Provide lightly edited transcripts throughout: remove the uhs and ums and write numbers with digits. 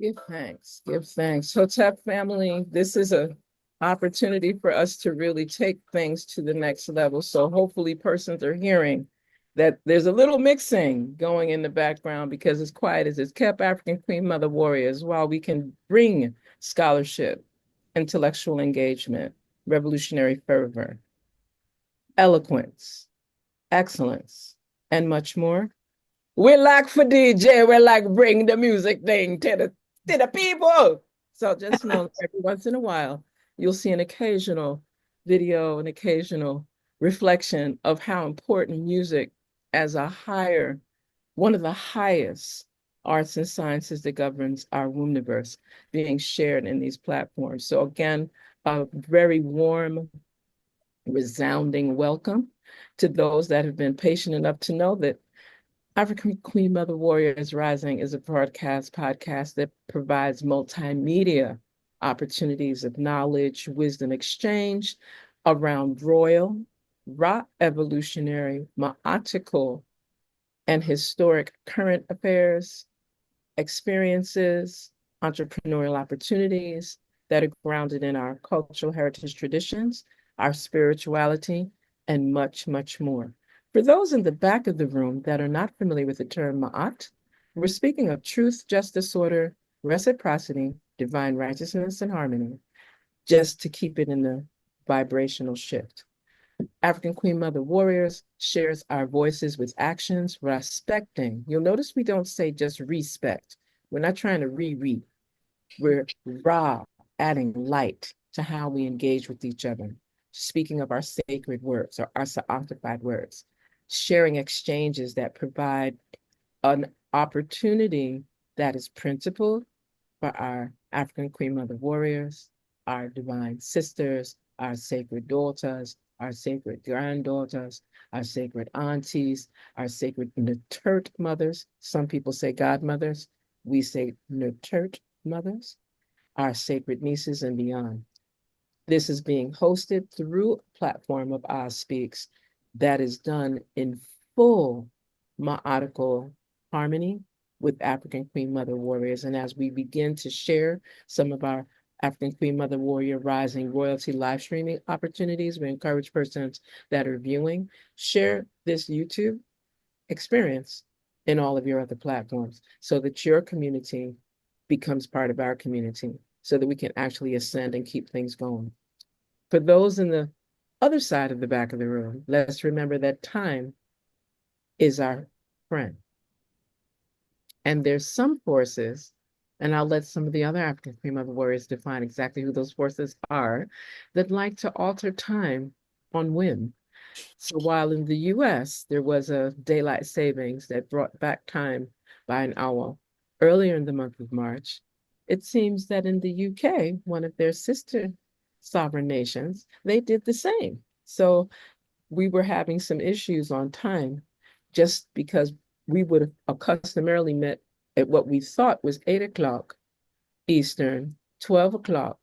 Give thanks. Give thanks. Hotep family, this is a opportunity for us to really take things to the next level. So hopefully persons are hearing that there's a little mixing going in the background because as quiet as it's kept, African Queen Mother Warriors, while we can bring scholarship, intellectual engagement, revolutionary fervor, eloquence, excellence, and much more. We like for DJ, we like bring the music thing to the people. So just know every once in a while, you'll see an occasional video, an occasional reflection of how important music as a higher, one of the highest arts and sciences that governs our universe being shared in these platforms. So again, a very warm, resounding welcome to those that have been patient enough to know that African Queen Mother Warriors Rising is a podcast that provides multimedia opportunities of knowledge, wisdom exchange around royal, raw evolutionary, maatical, and historic current affairs, experiences, entrepreneurial opportunities that are grounded in our cultural heritage traditions, our spirituality, and much, much more. For those in the back of the room that are not familiar with the term Ma'at, we're speaking of truth, justice, order, reciprocity, divine righteousness, and harmony, just to keep it in the vibrational shift. African Queen Mother Warriors shares our voices with actions, respecting. You'll notice we don't say just respect. We're not trying to reread. We're raw, adding light to how we engage with each other, speaking of our sacred words or our sanctified words, sharing exchanges that provide an opportunity that is principled for our African Queen Mother Warriors, our divine sisters, our sacred daughters, our sacred granddaughters, our sacred aunties, our sacred Naturt mothers. Some people say godmothers. We say Naturt mothers, our sacred nieces and beyond. This is being hosted through a platform of Oz Speaks that is done in full Ma'atical harmony with African Queen Mother Warriors. And as we begin to share some of our African Queen Mother Warrior Rising royalty live streaming opportunities, we encourage persons that are viewing, share this YouTube experience in all of your other platforms so that your community becomes part of our community so that we can actually ascend and keep things going. For those in the other side of the back of the room, let's remember that time is our friend. And there's some forces, and I'll let some of the other African Queen Mother Warriors define exactly who those forces are, that like to alter time on whim. So while in the US, there was a daylight savings that brought back time by an hour earlier in the month of March, it seems that in the UK, one of their sister sovereign nations, they did the same. So we were having some issues on time just because we would have customarily met at what we thought was 8 o'clock Eastern, 12 o'clock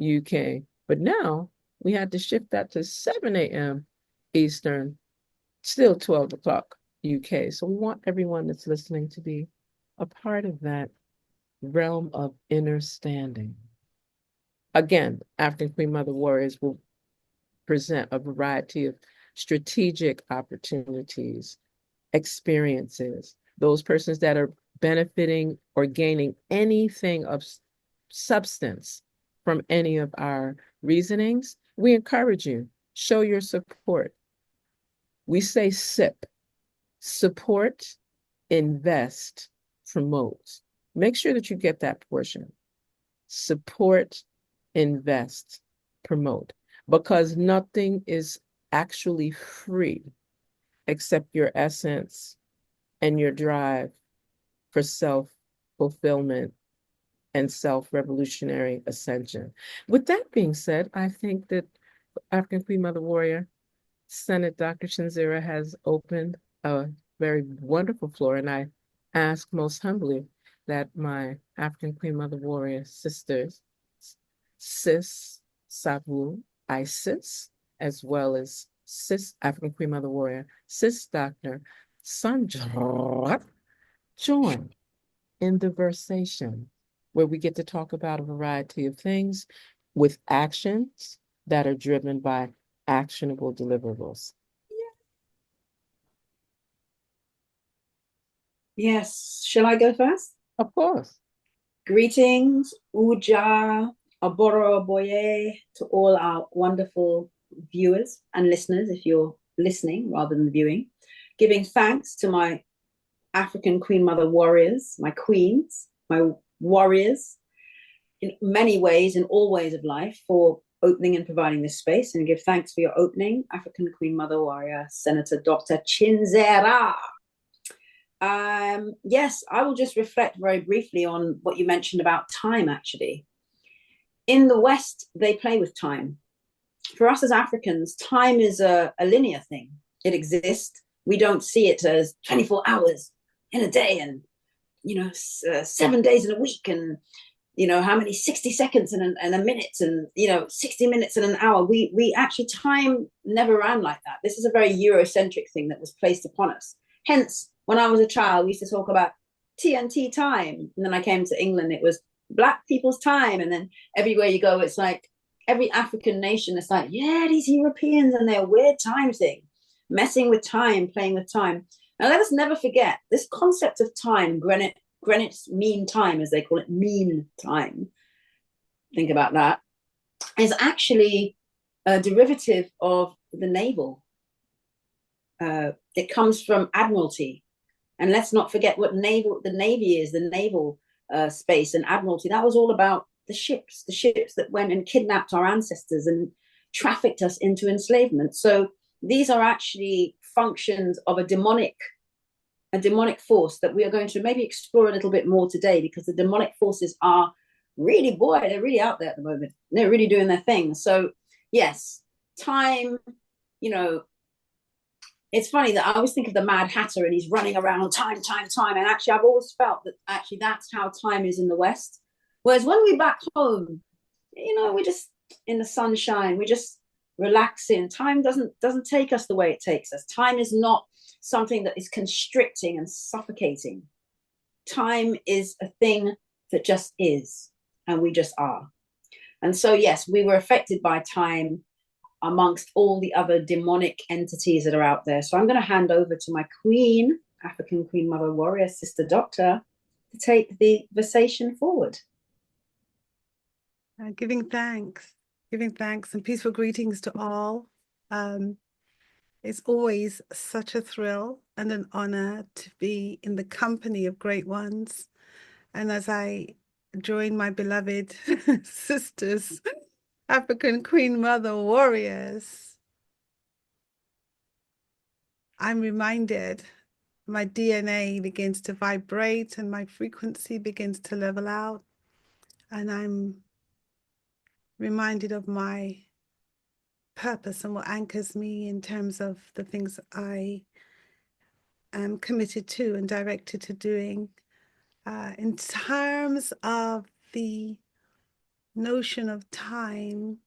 UK. But now we had to shift that to 7 a.m. Eastern, still 12 o'clock UK. So we want everyone that's listening to be a part of that realm of understanding. Again, African Queen Mother Warriors will present a variety of strategic opportunities, experiences, those persons that are benefiting or gaining anything of substance from any of our reasonings. We encourage you, show your support. We say SIP, support, invest, promote. Make sure that you get that portion. Support, invest, promote, because nothing is actually free except your essence and your drive for self fulfillment and self revolutionary ascension. With that being said, I think that African Queen Mother Warrior Senate Dr. Shinzira has opened a very wonderful floor, and I ask most humbly that my African Queen Mother Warrior sisters, Sis Sabu Isis, as well as Sis African Queen Mother Warrior, Sis Dr. Sandra, join in the versation where we get to talk about a variety of things with actions that are driven by actionable deliverables. Yes. Shall I go first? Of course. Greetings, Uja, Aboro Boye, to all our wonderful viewers and listeners, if you're listening rather than viewing. Giving thanks to my African Queen Mother warriors, my queens, my warriors, in many ways, in all ways of life, for opening and providing this space. And give thanks for your opening, African Queen Mother warrior, Senator Dr. Chinzera. Yes, I will just reflect very briefly on what you mentioned about time, actually. In the West, they play with time. For us as Africans, time is a linear thing. It exists. We don't see it as 24 hours in a day and, 7 days in a week and, how many 60 seconds and a minute and, 60 minutes and an hour. We actually, time never ran like that. This is a very eurocentric thing that was placed upon us. Hence, when I was a child, we used to talk about TNT time. And then I came to England, it was Black people's time. And then everywhere you go, it's like every African nation, it's like, yeah, these Europeans and their weird time thing, messing with time, playing with time. And let us never forget this concept of time, Greenwich Mean Time, as they call it, mean time. Think about that. Is actually a derivative of the naval. It comes from admiralty. And let's not forget what the Navy is, the naval space and admiralty. That was all about the ships that went and kidnapped our ancestors and trafficked us into enslavement. So these are actually functions of a demonic force that we are going to maybe explore a little bit more today, because the demonic forces are really, they're really out there at the moment. They're really doing their thing. So yes, time, it's funny that I always think of the Mad Hatter and he's running around time. And actually, I've always felt that actually that's how time is in the West. Whereas when we're back home, we're just in the sunshine, we're just relaxing. Time doesn't take us the way it takes us. Time is not something that is constricting and suffocating. Time is a thing that just is, and we just are. And so, yes, we were affected by time amongst all the other demonic entities that are out there. So I'm going to hand over to my queen, African Queen Mother Warrior, Sister Doctor, to take the conversation forward. Giving thanks, and peaceful greetings to all. It's always such a thrill and an honor to be in the company of great ones. And as I join my beloved sisters, African Queen Mother warriors, I'm reminded my DNA begins to vibrate and my frequency begins to level out. And I'm reminded of my purpose and what anchors me in terms of the things I am committed to and directed to doing. In terms of the notion of time,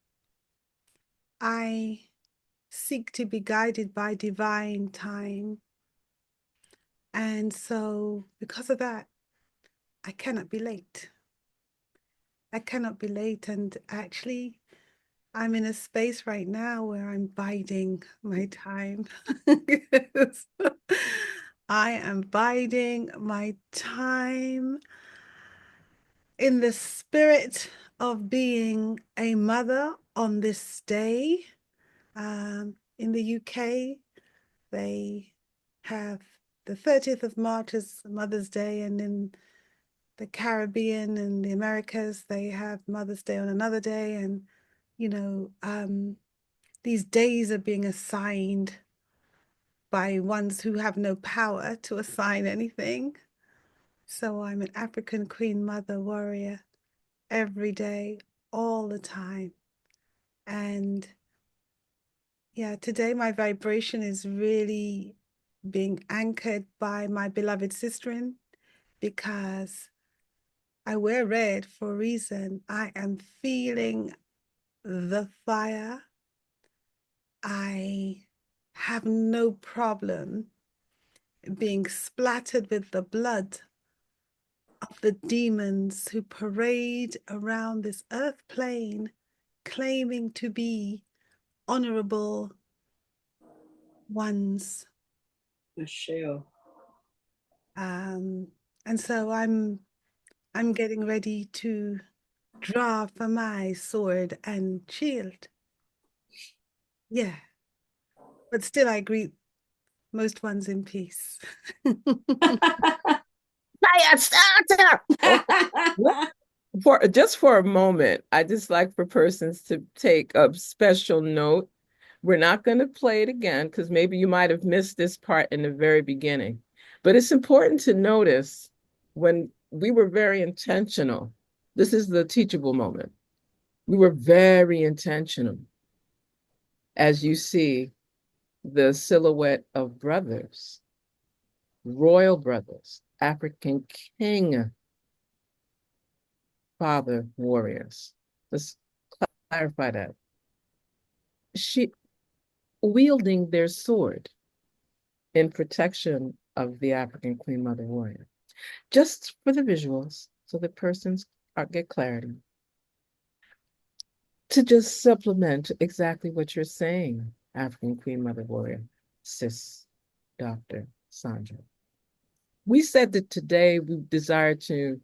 I seek to be guided by divine time. And so because of that, I cannot be late. I cannot be late. And actually, I'm in a space right now where I'm biding my time. I am biding my time in the spirit of being a mother on this day. In the UK, they have the 30th of March as Mother's Day, and in the Caribbean and the Americas, they have Mother's Day on another day. And these days are being assigned by ones who have no power to assign anything. So I'm an African Queen Mother warrior every day, all the time. And yeah, today my vibration is really being anchored by my beloved sisterin, because I wear red for a reason. I am feeling the fire. I have no problem being splattered with the blood of the demons who parade around this earth plane, claiming to be honorable ones. For sure. And so I'm getting ready to draw for my sword and shield. Yeah. But still I greet most ones in peace. Fire starter! For a moment, I just like for persons to take a special note. We're not going to play it again because maybe you might have missed this part in the very beginning. But it's important to notice when we were very intentional. This is the teachable moment. We were very intentional. As you see, the silhouette of brothers, royal brothers, African king father warriors. Let's clarify that. She wielding their sword in protection of the African Queen Mother warrior. Just for the visuals, so that persons get clarity. To just supplement exactly what you're saying, African Queen Mother warrior, Sis Dr. Sandra. We said that today we desire to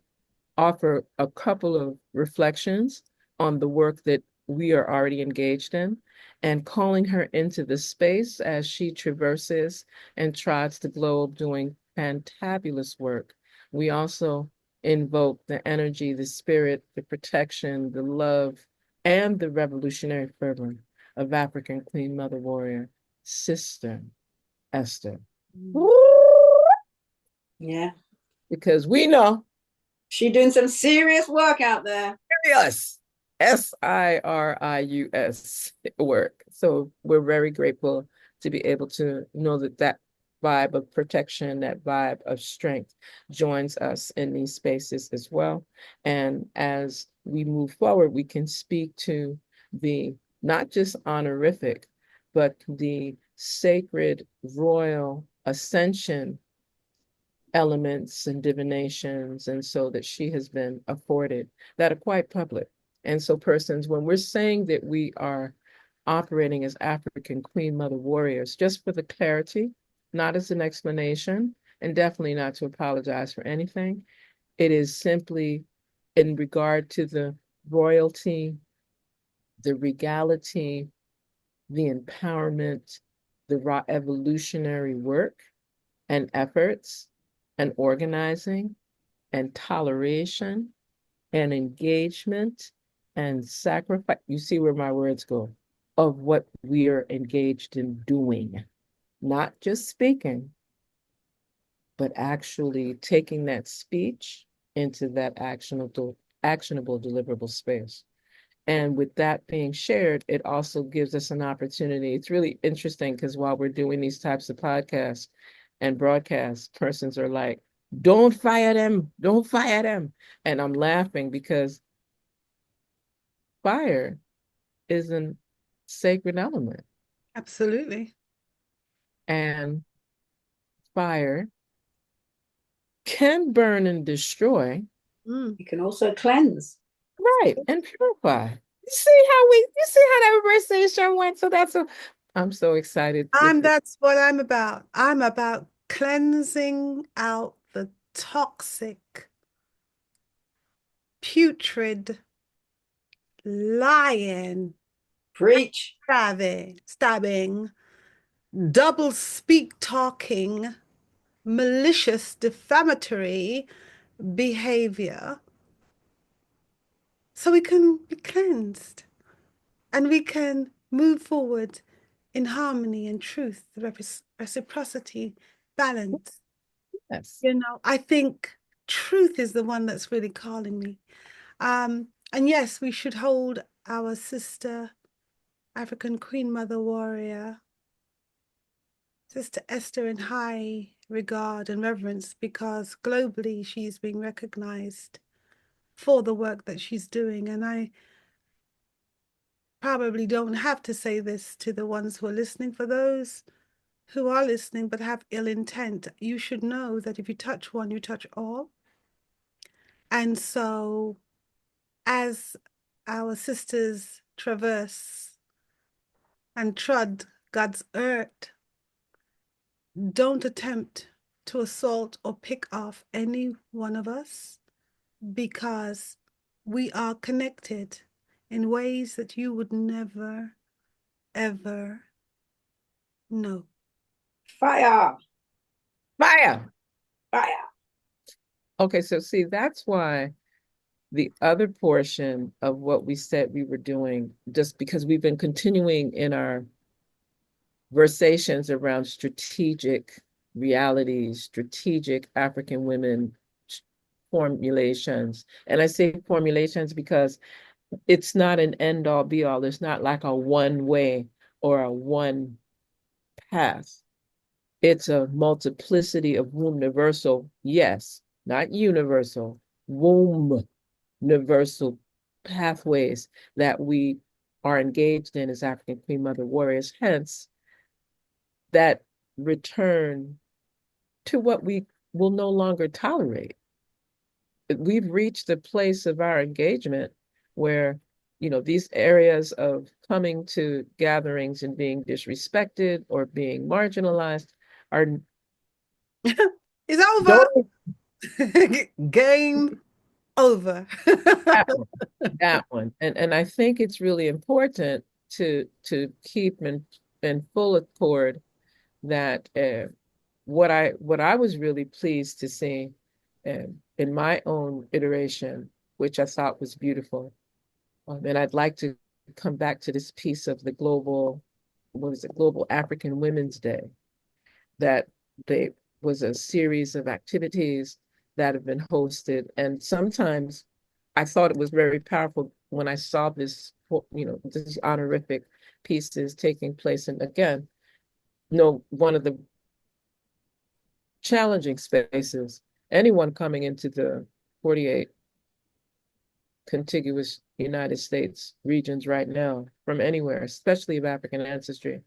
offer a couple of reflections on the work that we are already engaged in and calling her into the space as she traverses and trots the globe doing fantabulous work. We also invoke the energy, the spirit, the protection, the love, and the revolutionary fervor of African Queen Mother Warrior, Sister Esther. Yeah. Because we know she's doing some serious work out there. Serious. SIRIUS work. So we're very grateful to be able to know that that vibe of protection, that vibe of strength joins us in these spaces as well. And as we move forward, we can speak to the not just honorific, but the sacred royal ascension elements and divinations, and so that she has been afforded that are quite public. And so persons, when we're saying that we are operating as African Queen Mother warriors, just for the clarity, not as an explanation, and definitely not to apologize for anything, it is simply in regard to the royalty, the regality, the empowerment, the raw evolutionary work and efforts and organizing and toleration and engagement and sacrifice. You see where my words go, of what we are engaged in doing, not just speaking, but actually taking that speech into that actionable deliverable space. And with that being shared, it also gives us an opportunity. It's really interesting because while we're doing these types of podcasts and broadcasts, persons are like, don't fire them, don't fire them. And I'm laughing because fire is a sacred element. Absolutely. And fire can burn and destroy. You can also cleanse. Right, and purify. You see how that conversation went? So I'm so excited. That's what I'm about. I'm about cleansing out the toxic, putrid, lying, preach, stabbing, double speak talking, malicious, defamatory behavior, so we can be cleansed and we can move forward in harmony and truth, reciprocity, balance. Yes. You know, I think truth is the one that's really calling me. And yes, we should hold our sister, African Queen Mother Warrior, Sister Esther, in high regard and reverence, because globally she's being recognized for the work that she's doing. And I probably don't have to say this to the ones who are listening. For those who are listening but have ill intent, you should know that if you touch one, you touch all. And so as our sisters traverse and trod God's earth, don't attempt to assault or pick off any one of us, because we are connected in ways that you would never, ever know. Fire. Fire. Fire. Okay, so see, that's why the other portion of what we said we were doing, just because we've been continuing in our versations around strategic realities, strategic African women formulations. And I say formulations because it's not an end all be all. It's not like a one way or a one path. It's a multiplicity of womb universal, yes, not universal, womb universal pathways that we are engaged in as African Queen Mother warriors. Hence, that return to what we will no longer tolerate. We've reached a place of our engagement where, these areas of coming to gatherings and being disrespected or being marginalized are It's over. Game over. that one. And I think it's really important to keep in full accord that what I was really pleased to see in my own iteration, which I thought was beautiful. And I'd like to come back to this piece of the Global African Women's Day, that they was a series of activities that have been hosted. And sometimes I thought it was very powerful when I saw this, these honorific pieces taking place. And again, one of the challenging spaces, anyone coming into the 48 contiguous United States regions right now from anywhere, especially of African ancestry,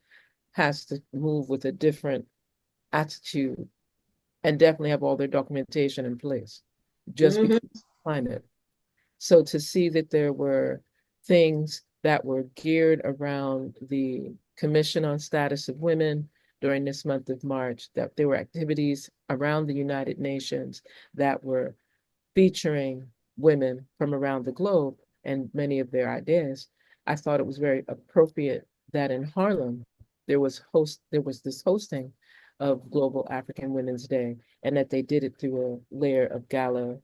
has to move with a different attitude and definitely have all their documentation in place just because of climate. So to see that there were things that were geared around the Commission on Status of Women during this month of March, that there were activities around the United Nations that were featuring women from around the globe and many of their ideas, I thought it was very appropriate that in Harlem there was this hosting of Global African Women's Day, and that they did it through a layer of gala,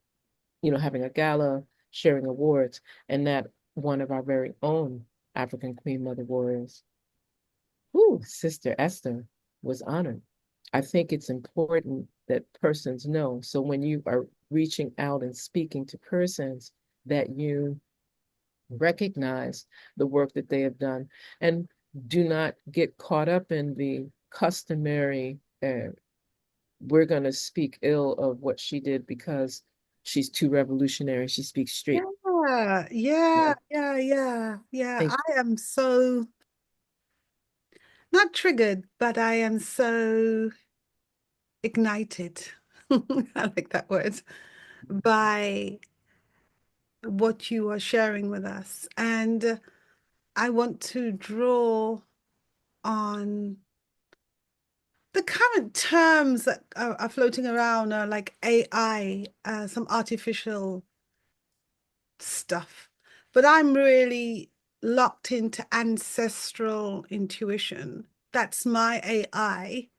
having a gala, sharing awards, and that one of our very own African Queen Mother warriors, Sister Esther, was honored. I think it's important that persons know. So when you are reaching out and speaking to persons, that you recognize the work that they have done, and do not get caught up in the customary, we're going to speak ill of what she did because she's too revolutionary. She speaks straight. Yeah. Thank I am so not triggered, but I am so ignited. I like that word, by what you are sharing with us. And I want to draw on the current terms that are floating around, are like AI, some artificial stuff. But I'm really locked into ancestral intuition. That's my AI.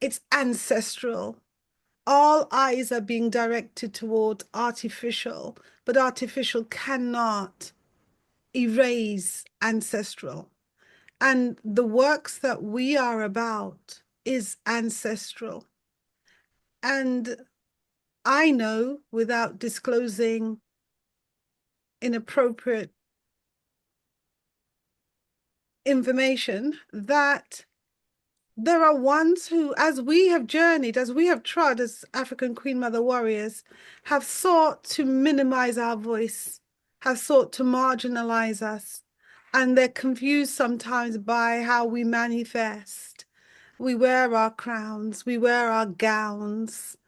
It's ancestral. All eyes are being directed toward artificial, but artificial cannot erase ancestral. And the works that we are about is ancestral. And I know, without disclosing inappropriate information, that there are ones who, as we have journeyed, as we have trod as African Queen Mother warriors, have sought to minimize our voice, have sought to marginalize us. And they're confused sometimes by how we manifest. We wear our crowns, we wear our gowns.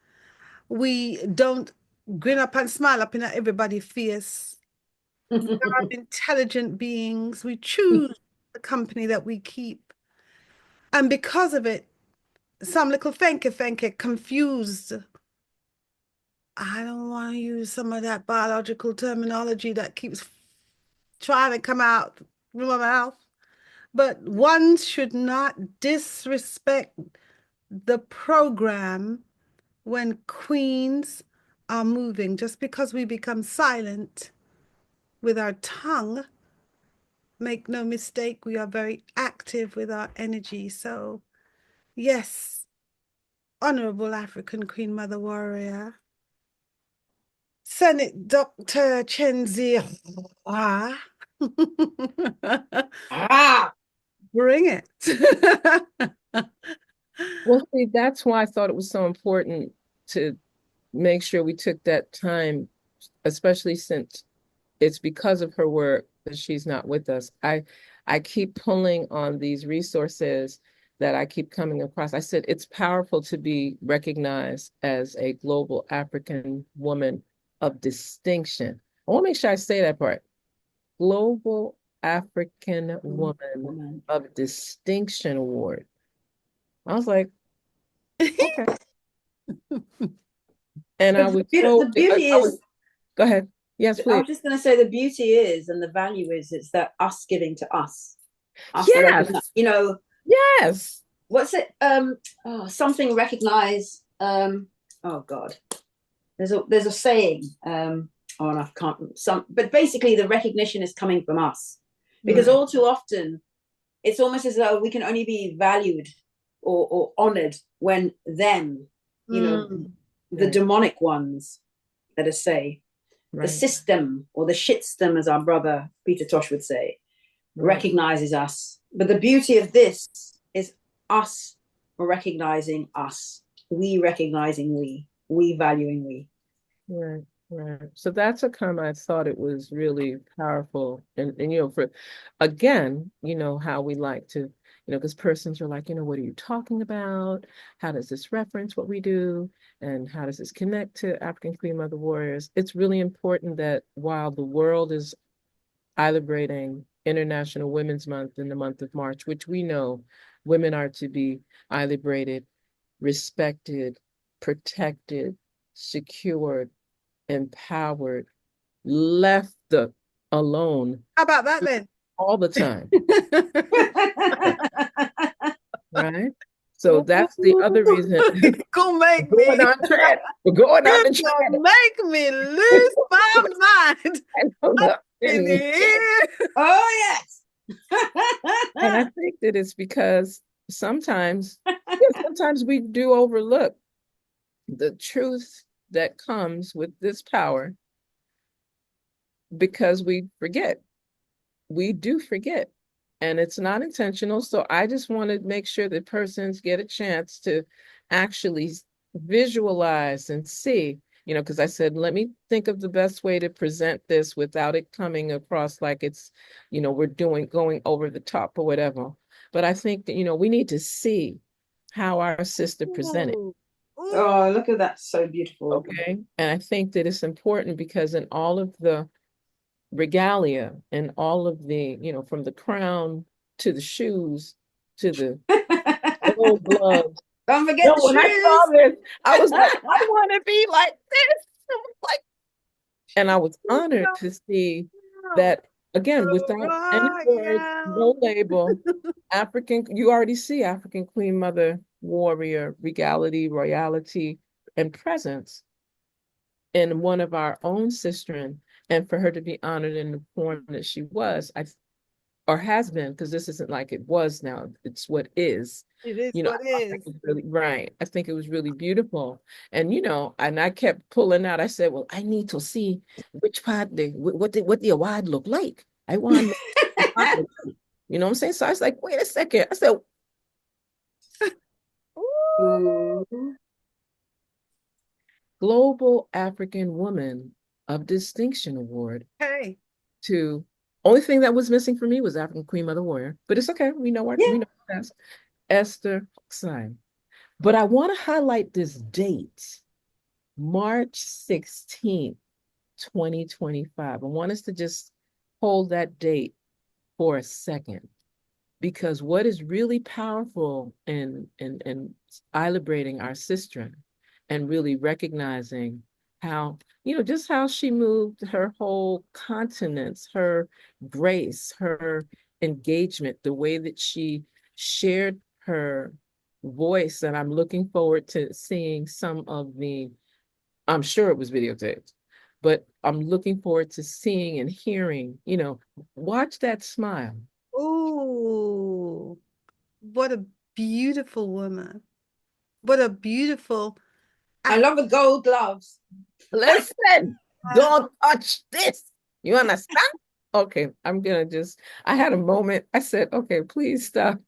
We don't grin up and smile up in everybody's face. We are intelligent beings. We choose the company that we keep. And because of it, some little thank you, confused. I don't want to use some of that biological terminology that keeps trying to come out through my mouth. But one should not disrespect the program when queens are moving. Just because we become silent with our tongue, make no mistake, we are very active with our energy. So, yes, Honorable African Queen Mother Warrior, Senate Dr. Chenzi, bring it. Well, see, that's why I thought it was so important to make sure we took that time, especially since it's because of her work that she's not with us. I keep pulling on these resources that I keep coming across. I said it's powerful to be recognized as a global African woman of distinction. I want to make sure I say that part. Global African Woman of Distinction Award. I was like, okay. And I was the beauty is, go ahead. Yes, I please. was just going to say the beauty is, and the value is, it's that us giving to us. Yes. You know. Yes. What's it? Something recognize. Oh God, there's a saying. And I can't. But basically, the recognition is coming from us, because all too often, it's almost as though we can only be valued or honored when them, the demonic ones, let us say, the system or the shitstem, as our brother Peter Tosh would say, recognizes us. But the beauty of this is us recognizing us, we recognizing we valuing we. Right. So that's a comment. I thought it was really powerful. And for, again, how we like to, because persons are like, what are you talking about? How does this reference what we do? And how does this connect to African Queen Mother Warriors? It's really important that while the world is celebrating International Women's Month in the month of March, which we know women are to be celebrated, respected, protected, secured, empowered, left alone. How about that then? All the time. Right? So that's the other reason. Go make me. We're going on track. We're going on the track. Make me lose my mind. Oh, yes. And I think that it's because sometimes we do overlook the truth that comes with this power because we forget. We do forget. And it's not intentional. So I just want to make sure that persons get a chance to actually visualize and see, because I said, let me think of the best way to present this without it coming across like it's, we're going over the top or whatever. But I think that, we need to see how our sister presented. Oh, look at that. So beautiful. Okay. And I think that it's important because in all of the regalia and all of the, from the crown to the shoes to the gold gloves. Don't forget the shoes. When I saw this, I was like, I want to be like this. And I was honored to see that again, without any words, no label, you already see African Queen Mother Warrior, regality, royalty, and presence in one of our own sistren. And for her to be honored in the form that she was, or has been, because this isn't like it was now, it's what is. It is what is. Really, right. I think it was really beautiful. And, and I kept pulling out, I said, well, I need to see which part, what the award look like. I want to, you know what I'm saying? So I was like, wait a second. I said, Global African Woman of Distinction Award. Hey. To only thing that was missing for me was African Queen Mother Warrior, but it's okay. We know that's Esther Xosei. But I want to highlight this date March 16th, 2025. I want us to just hold that date for a second, because what is really powerful in celebrating our sister and really recognizing how, just how she moved her whole continents, her grace, her engagement, the way that she shared her voice. And I'm looking forward to seeing some of I'm sure it was videotaped, but I'm looking forward to seeing and hearing, watch that smile. Oh, what a beautiful woman. What a beautiful. I love the gold gloves. Listen, don't touch this. You understand? Okay, I had a moment. I said, okay, please stop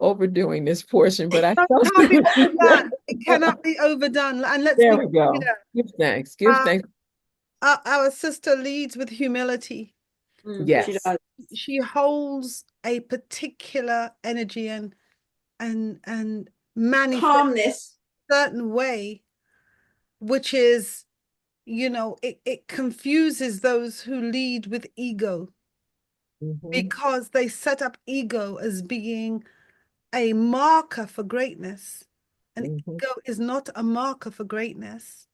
overdoing this portion, but I felt Can't be overdone. It cannot be overdone. And let's there be we go. clear. Give thanks. Give thanks. Our sister leads with humility. Yes. She does. She holds a particular energy and manifests Calmness. a certain way, which is, it confuses those who lead with ego, because they set up ego as being a marker for greatness. And ego is not a marker for greatness.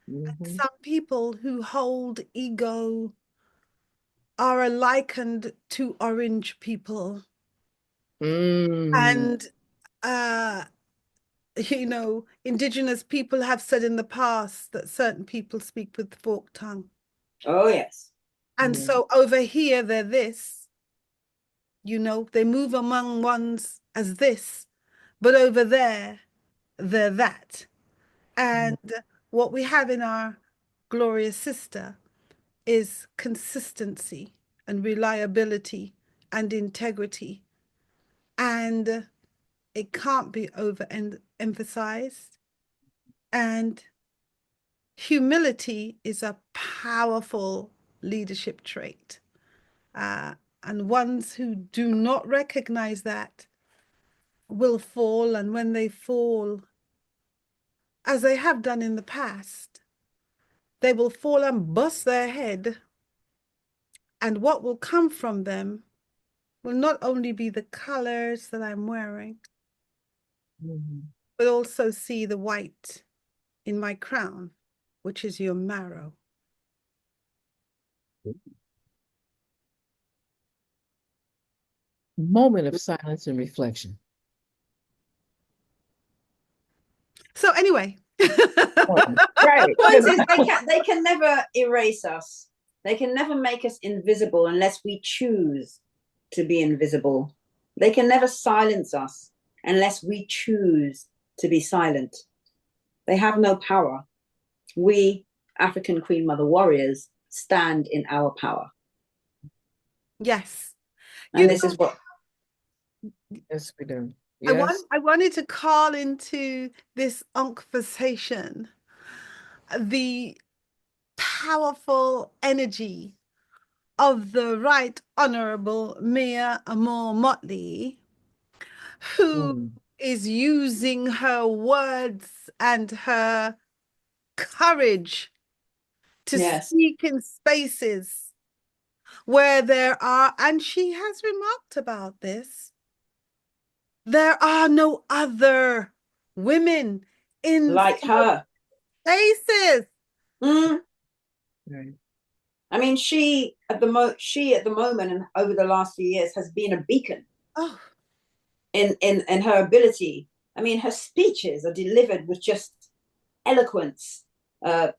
And some people who hold ego are likened to orange people. And indigenous people have said in the past that certain people speak with forked tongue. Oh, yes. And so over here, they're this, they move among ones as this, but over there, they're that. And what we have in our glorious sister is consistency and reliability and integrity. And it can't be overemphasized. And humility is a powerful leadership trait. And ones who do not recognize that will fall. And when they fall, as they have done in the past, they will fall and bust their head. And what will come from them will not only be the colors that I'm wearing, but also see the white in my crown, which is your marrow. Moment of silence and reflection. So anyway. Right. The point is they can never erase us. They can never make us invisible unless we choose to be invisible. They can never silence us unless we choose to be silent. They have no power. We, African Queen Mother warriors, stand in our power. Yes. And this is what... Yes, we do. Yes. I wanted to call into this ankhversation the powerful energy of the Right Honorable Mia Amor Motley, who is using her words and her courage to speak in spaces where there are, and she has remarked about this, there are no other women in like her spaces. Right. I mean, she at the moment and over the last few years has been a beacon in her ability. I mean, her speeches are delivered with just eloquence, power,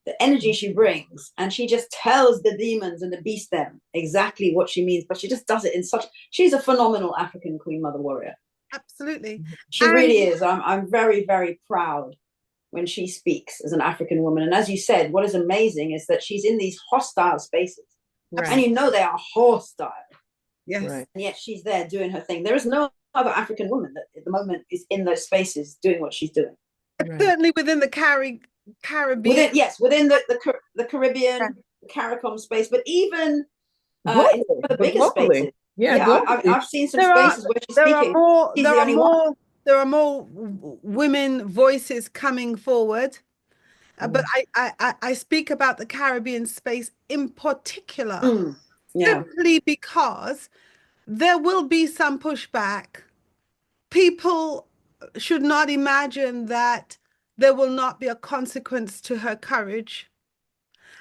the energy she brings, and she just tells the demons and the beast them exactly what she means, but she just does it she's a phenomenal African Queen Mother warrior. Absolutely. She really is. I'm very, very proud when she speaks as an African woman. And as you said, what is amazing is that she's in these hostile spaces. Right. And they are hostile. Yes. Right. And yet she's there doing her thing. There is no other African woman that at the moment is in those spaces doing what she's doing. Right. Certainly within the Caribbean. Within the Caribbean, the CARICOM space, but even in the bigger spaces. Yeah, I've seen some spaces where she's speaking. there are more women voices coming forward. But I speak about the Caribbean space in particular, Yeah, simply because there will be some pushback. People should not imagine that there will not be a consequence to her courage.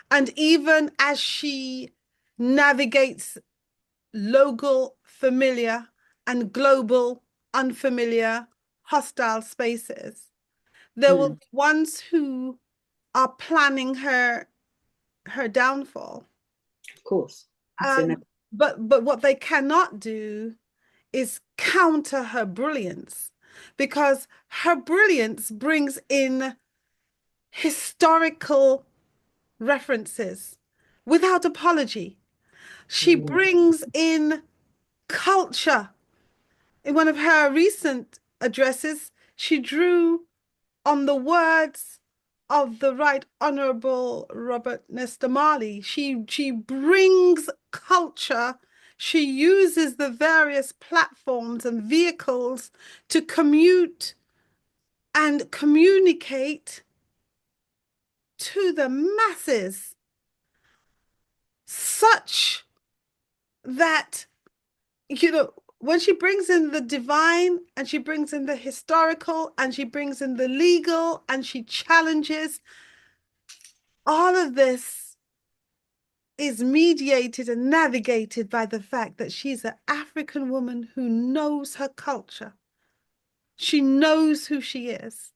And even as she navigates local familiar and global unfamiliar hostile spaces, there will be ones who are planning her downfall. of course. But what they cannot do is counter her brilliance, because her brilliance brings in historical references without apology. She brings in culture. In one of her recent addresses, she drew on the words of the Right Honorable Robert Nesta Marley. She brings culture. She uses the various platforms and vehicles to commute and communicate to the masses, such that, when she brings in the divine and she brings in the historical and she brings in the legal and she challenges, all of this is mediated and navigated by the fact that she's an African woman who knows her culture. She knows who she is.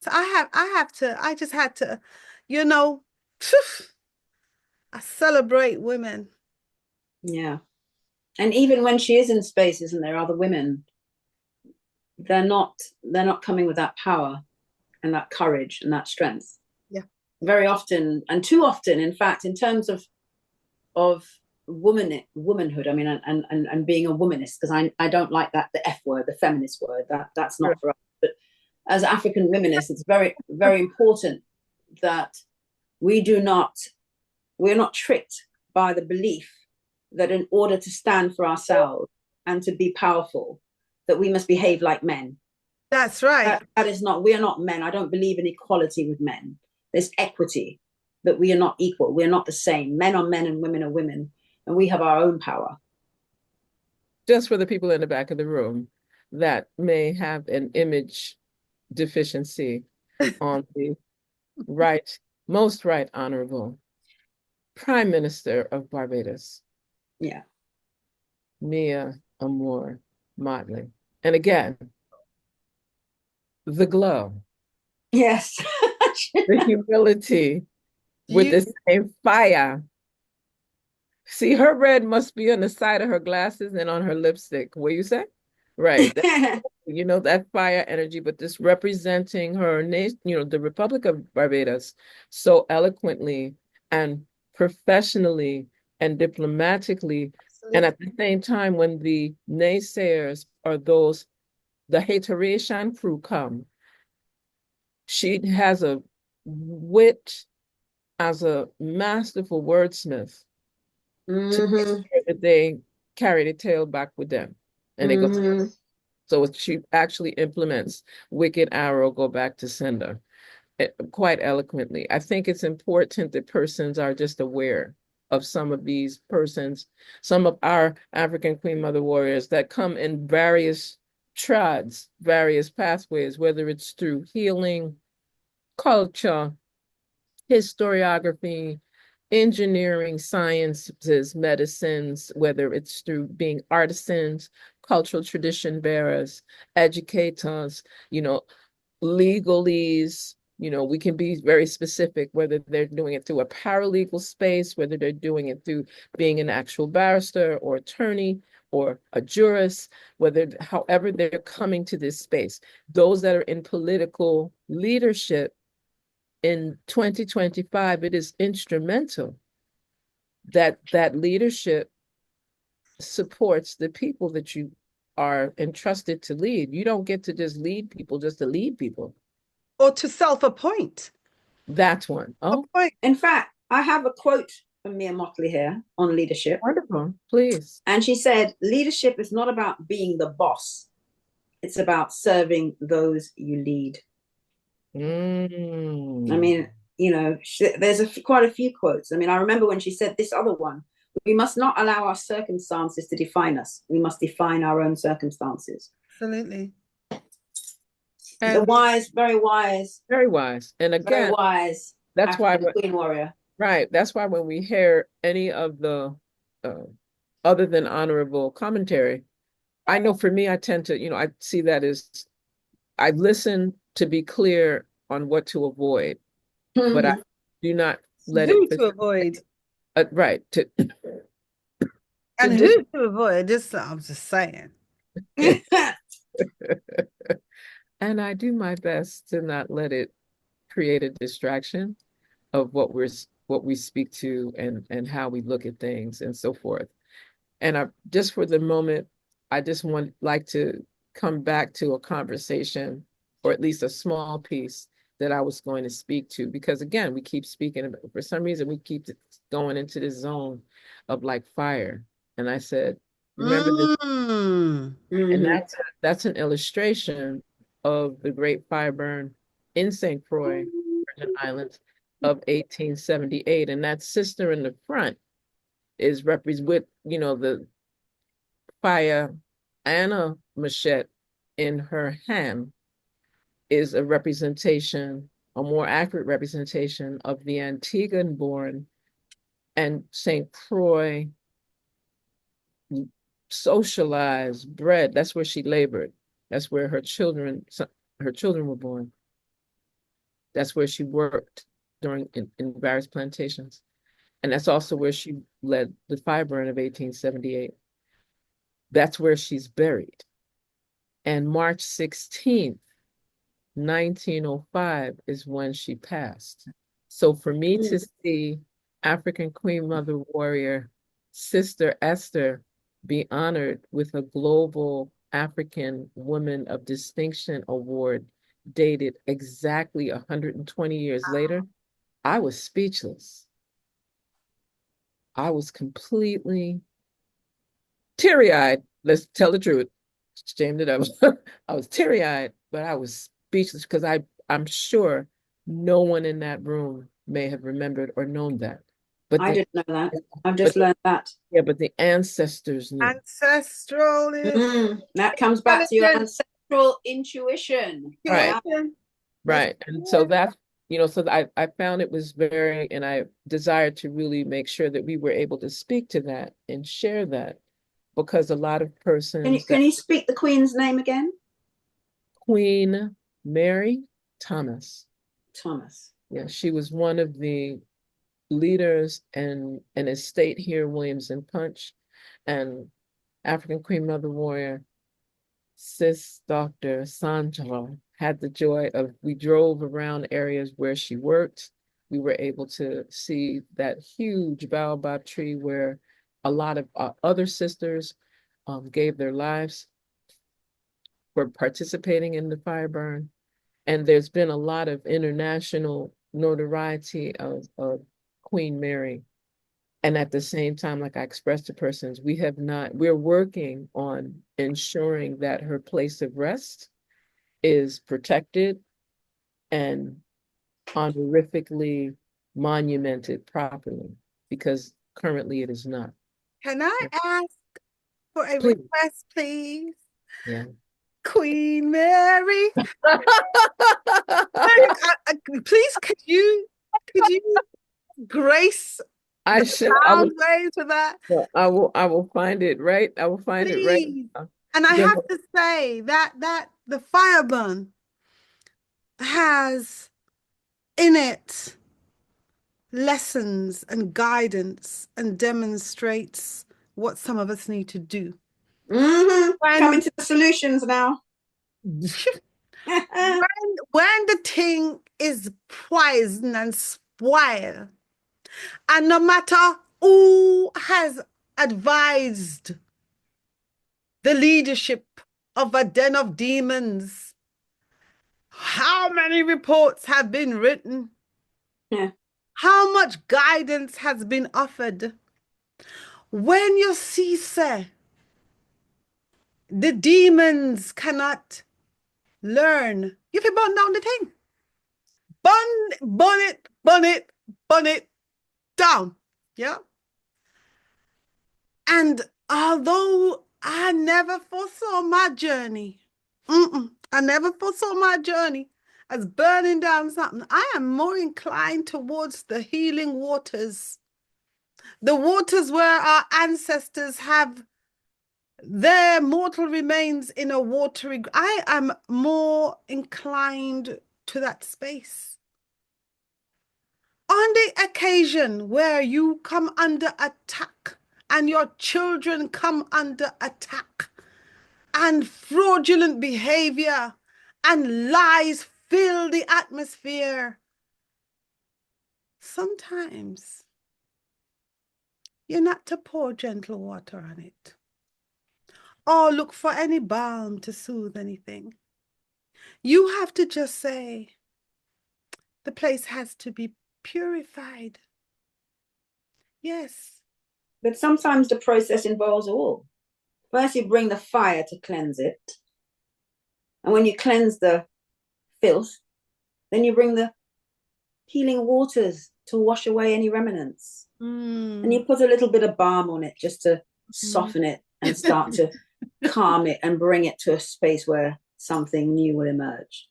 So I just had to, you know, I celebrate women. Yeah. And even when she is in spaces and there are other women, they're not coming with that power and that courage and that strength. Yeah. Very often, and too often, in fact, in terms of womanhood, I mean, and being a womanist, because I don't like that, the F word, the feminist word, that's not for us. But as African wominists, it's very, very important that we're not tricked by the belief that in order to stand for ourselves and to be powerful, that we must behave like men. That's right. That is not, we are not men. I don't believe in equality with men. There's equity, but we are not equal. We're not the same. Men are men and women are women, and we have our own power. Just for the people in the back of the room that may have an image deficiency on the most right honorable Prime Minister of Barbados. Yeah. Mia Amor Motley. And again, the glow. Yes. The humility with the same fire. See, her red must be on the side of her glasses and on her lipstick. What you say? Right. That fire energy, but this representing her nation, the Republic of Barbados so eloquently and professionally and diplomatically. And at the same time, when the naysayers or the hateration crew come, she has a wit as a masterful wordsmith to make sure that they carry the tail back with them. And they go. So she actually implements wicked arrow, go back to sender quite eloquently. I think it's important that persons are just aware of some of these persons, some of our African Queen Mother warriors that come in various trads, various pathways, whether it's through healing, culture, historiography, engineering, sciences, medicines, whether it's through being artisans, cultural tradition bearers, educators, legalese, we can be very specific, whether they're doing it through a paralegal space, whether they're doing it through being an actual barrister or attorney or a jurist, however they're coming to this space. Those that are in political leadership in 2025, it is instrumental that leadership supports the people that you are entrusted to lead. You don't get to just lead people just to lead people. Or to self-appoint. That's one. Oh, in fact, I have a quote from Mia Motley here on leadership. Wonderful. Please. And she said, leadership is not about being the boss. It's about serving those you lead. I mean, there's quite a few quotes. I mean, I remember when she said this other one: we must not allow our circumstances to define us. We must define our own circumstances. Absolutely. The wise, very wise. Very wise. And again, very wise. That's African why Queen Warrior. Right. That's why when we hear any of the other than honorable commentary, I know for me, I tend to, I see that as I listen to be clear on what to avoid, but I do not let who it to avoid. Right. And who to avoid. I'm just saying. And I do my best to not let it create a distraction of what we speak to and how we look at things and so forth. And I just for the moment, I just like to come back to a conversation, or at least a small piece that I was going to speak to, because again, we keep speaking about, for some reason, we keep going into this zone of like fire. And I said, remember this, and that's an illustration of the Great Fire Burn in St. Croix, Virgin Islands of 1878. And that sister in the front is with, the fire and a machete in her hand is a representation, a more accurate representation of the Antiguan-born and St. Croix socialized, bred. That's where she labored. That's where her children were born. That's where she worked in various plantations. And that's also where she led the fire burn of 1878. That's where she's buried. And March 16th, 1905 is when she passed. So for me to see African Queen Mother Warrior Sister Esther be honored with a Global African Woman of Distinction Award dated exactly 120 years later, I was speechless. I was completely teary-eyed. Let's tell the truth. Shame that I was teary-eyed, but I was speechless because I'm sure no one in that room may have remembered or known that. But I didn't know that. I've just learned that. Yeah, but the ancestors knew. Ancestral is that comes back to your ancestral intuition. Right. Right. And so that's, so I found it was and I desired to really make sure that we were able to speak to that and share that, because a lot of persons. Can you speak the Queen's name again? Queen Mary Thomas. Thomas. Yeah, she was one of the leaders and an estate here, Williams and Punch, and African Queen Mother Warrior Sis Dr. Sandra had the joy of, we drove around areas where she worked. We were able to see that huge baobab tree where a lot of other sisters gave their lives for participating in the fire burn. And there's been a lot of international notoriety of Queen Mary. And at the same time, like I expressed to persons, we're working on ensuring that her place of rest is protected and honorifically monumented properly, because currently it is not. Can I ask for a request, please? Yeah. Queen Mary. Please, could you grace I will find it right. I will find it right now. And I have to say that the fire burn has in it lessons and guidance and demonstrates what some of us need to do. Coming to the solutions now. when the thing is poison and spoil, and no matter who has advised the leadership of a den of demons, how many reports have been written? Yeah. How much guidance has been offered? When you see, say, the demons cannot learn. If you burn down the thing, burn it down. Yeah. And although I never foresaw my journey, I never foresaw my journey as burning down something, I am more inclined towards the healing waters, the waters where our ancestors have their mortal remains in a watery. I am more inclined to that space. On the occasion where you come under attack and your children come under attack and fraudulent behavior and lies fill the atmosphere, sometimes you're not to pour gentle water on it or look for any balm to soothe anything. You have to just say, the place has to be purified. Yes. But sometimes the process involves all. First, you bring the fire to cleanse it. And when you cleanse the filth, then you bring the healing waters to wash away any remnants. And you put a little bit of balm on it just to soften it and start to calm it and bring it to a space where something new will emerge.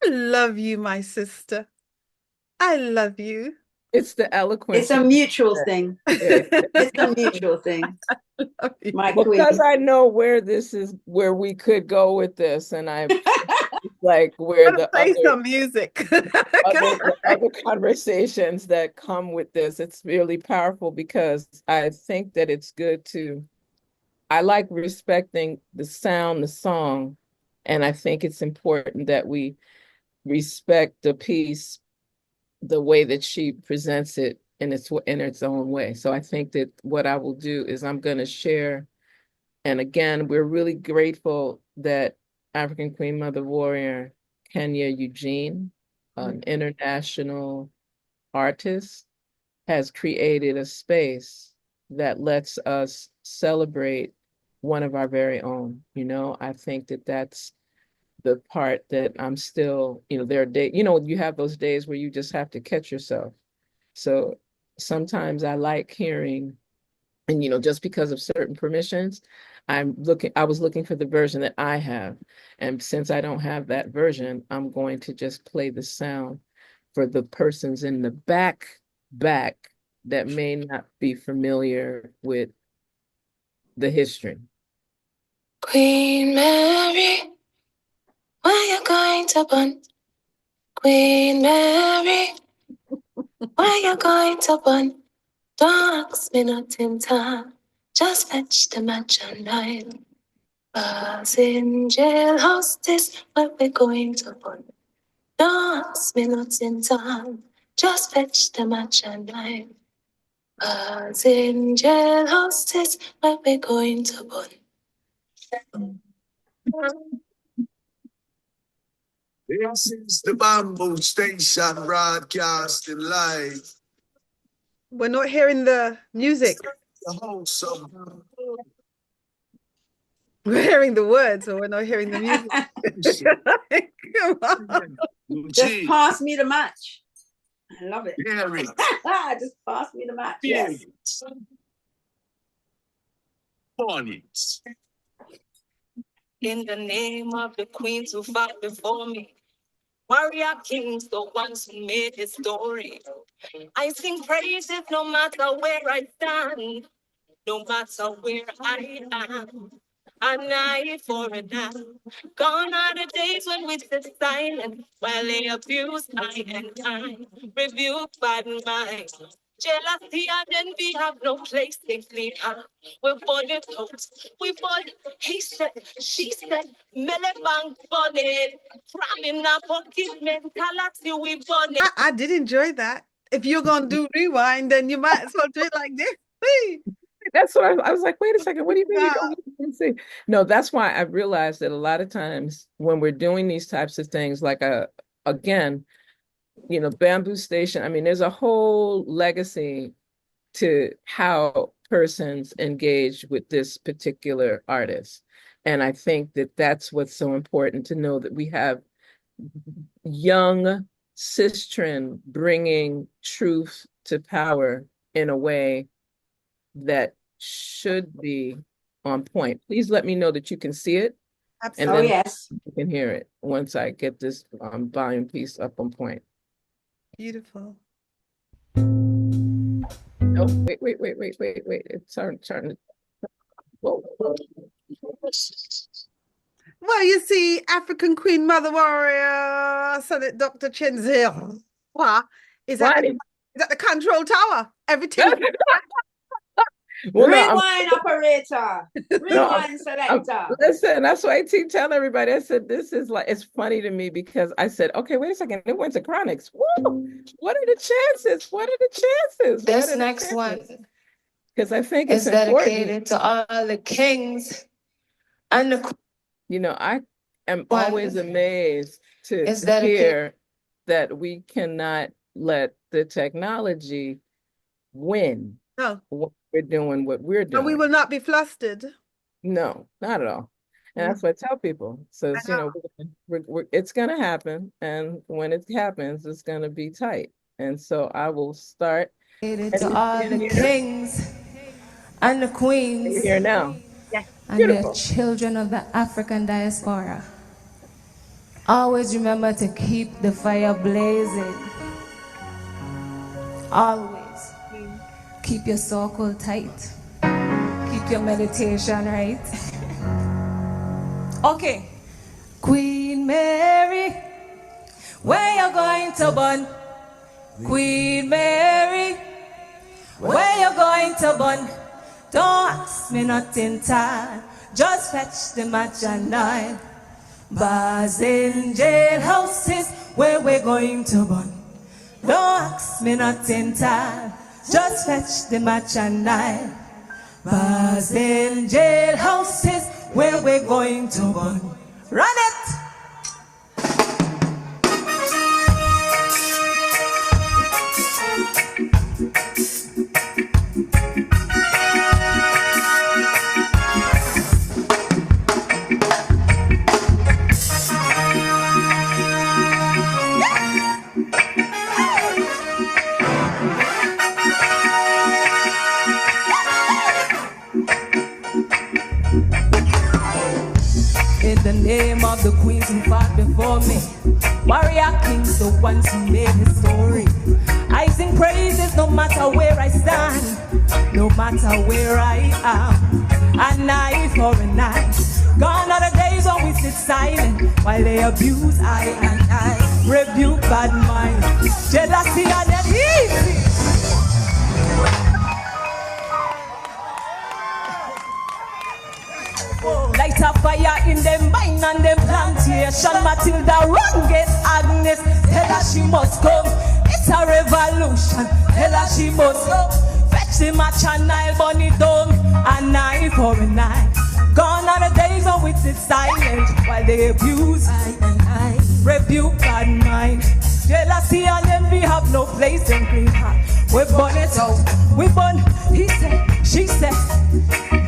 I love you, my sister. I love you. It's the eloquence. It's a mutual thing. It's a mutual thing. My because I know where this is, where we could go with this, and I'm like where the play some music. other conversations that come with this. It's really powerful because I think that it's good to. I like respecting the sound, the song, and I think it's important that we respect the piece the way that she presents it in its own way. So I think that what I will do is I'm going to share. And again, we're really grateful that African Queen Mother Warrior Kenya Eugene, an international artist, has created a space that lets us celebrate one of our very own. You know, I think that that's the part that I'm still, there are days, you have those days where you just have to catch yourself. So sometimes I like hearing, and just because of certain permissions, I was looking for the version that I have. And since I don't have that version, I'm going to just play the sound for the persons in the back that may not be familiar with the history. Queen Mary, why you going to burn? Queen Mary, why you going to burn? Don't ask me nothing, time. Just fetch the match and light. Us in jailhouse, this where we going to burn. Don't ask me nothing, time. Just fetch the match and light. Us in jailhouse, this where we going to burn. This is the Bamboo Station broadcasting live. We're not hearing the music. The wholesome. We're hearing the words, but we're not hearing the music. Come on. Just pass me the match. I love it. Yeah, just pass me the match. yeah. Yes. Bonnets. In the name of the queens who fought before me, warrior kings, the ones who made history, I sing praises no matter where I stand, no matter where I am. An eye for an eye. Gone are the days when we sit silent while they abuse I and I, rebuked by the mind. Jealousy and envy have no place in clean up. We're born in coats. We born, he said, she said, Melebang bonnet, cramming up forgiveness, mentality we born it. I did enjoy that. If you're going to do rewind, then you might as well do it like this. That's what I was like, wait a second, what do you mean you don't see? No, that's why I realized that a lot of times when we're doing these types of things, like again, Bamboo Station, I mean, there's a whole legacy to how persons engage with this particular artist. And I think that that's what's so important to know, that we have young sistren bringing truth to power in a way that should be on point. Please let me know that you can see it. Absolutely. Oh, And then yes. you can hear it once I get this volume piece up on point. Beautiful. Oh, wait. It's starting to. Whoa. Well, you see, African Queen Mother Warrior, Sonnet Dr. Chenzel is at the control tower. Everything. Well, Rewind, operator. Rewind, selector. Listen, that's why I keep telling everybody. I said, this is like, it's funny to me because I said, okay, wait a second. It went to Chronics. Woo! What are the chances? What are the chances? This next one because I think is it's important. dedicated to all the kings and the I am always amazed to hear that we cannot let the technology win. No. What we're doing, what we're doing. And we will not be flustered. No, not at all. And that's what I tell people. So, it's going to happen. And when it happens, it's going to be tight. And so I will start. To all the kings and the queens here now. Yes. And the children of the African diaspora. Always remember to keep the fire blazing. Always. Keep your circle tight. Keep your meditation right. Okay. Queen Mary, where you going to burn? Queen Mary, where you going to burn? Don't ask me nothing, time. Just fetch the match and light. Bars in jailhouses, where we're going to burn. Don't ask me nothing, time. Just fetch the match and light. Bars in jailhouses, where we're going to burn. Run it! In the name of the queens who fought before me, warrior kings, the ones who made history, I sing praises no matter where I stand, no matter where I am. An eye for an eye. Gone are the days when we sit silent while they abuse I and I. Rebuke bad mind, jealousy and then easy. Light a fire in them mine and them plantation. Matilda run get Agnes, tell her she must come. It's a revolution, tell her she must come. Fetch the match and I'll burn it down. An eye for an eye. Gone are the days when we sit silent while they abuse I and I. Rebuke bad mind, jealousy and envy have no place in green heart. We burn it out, we burn, he said, she said.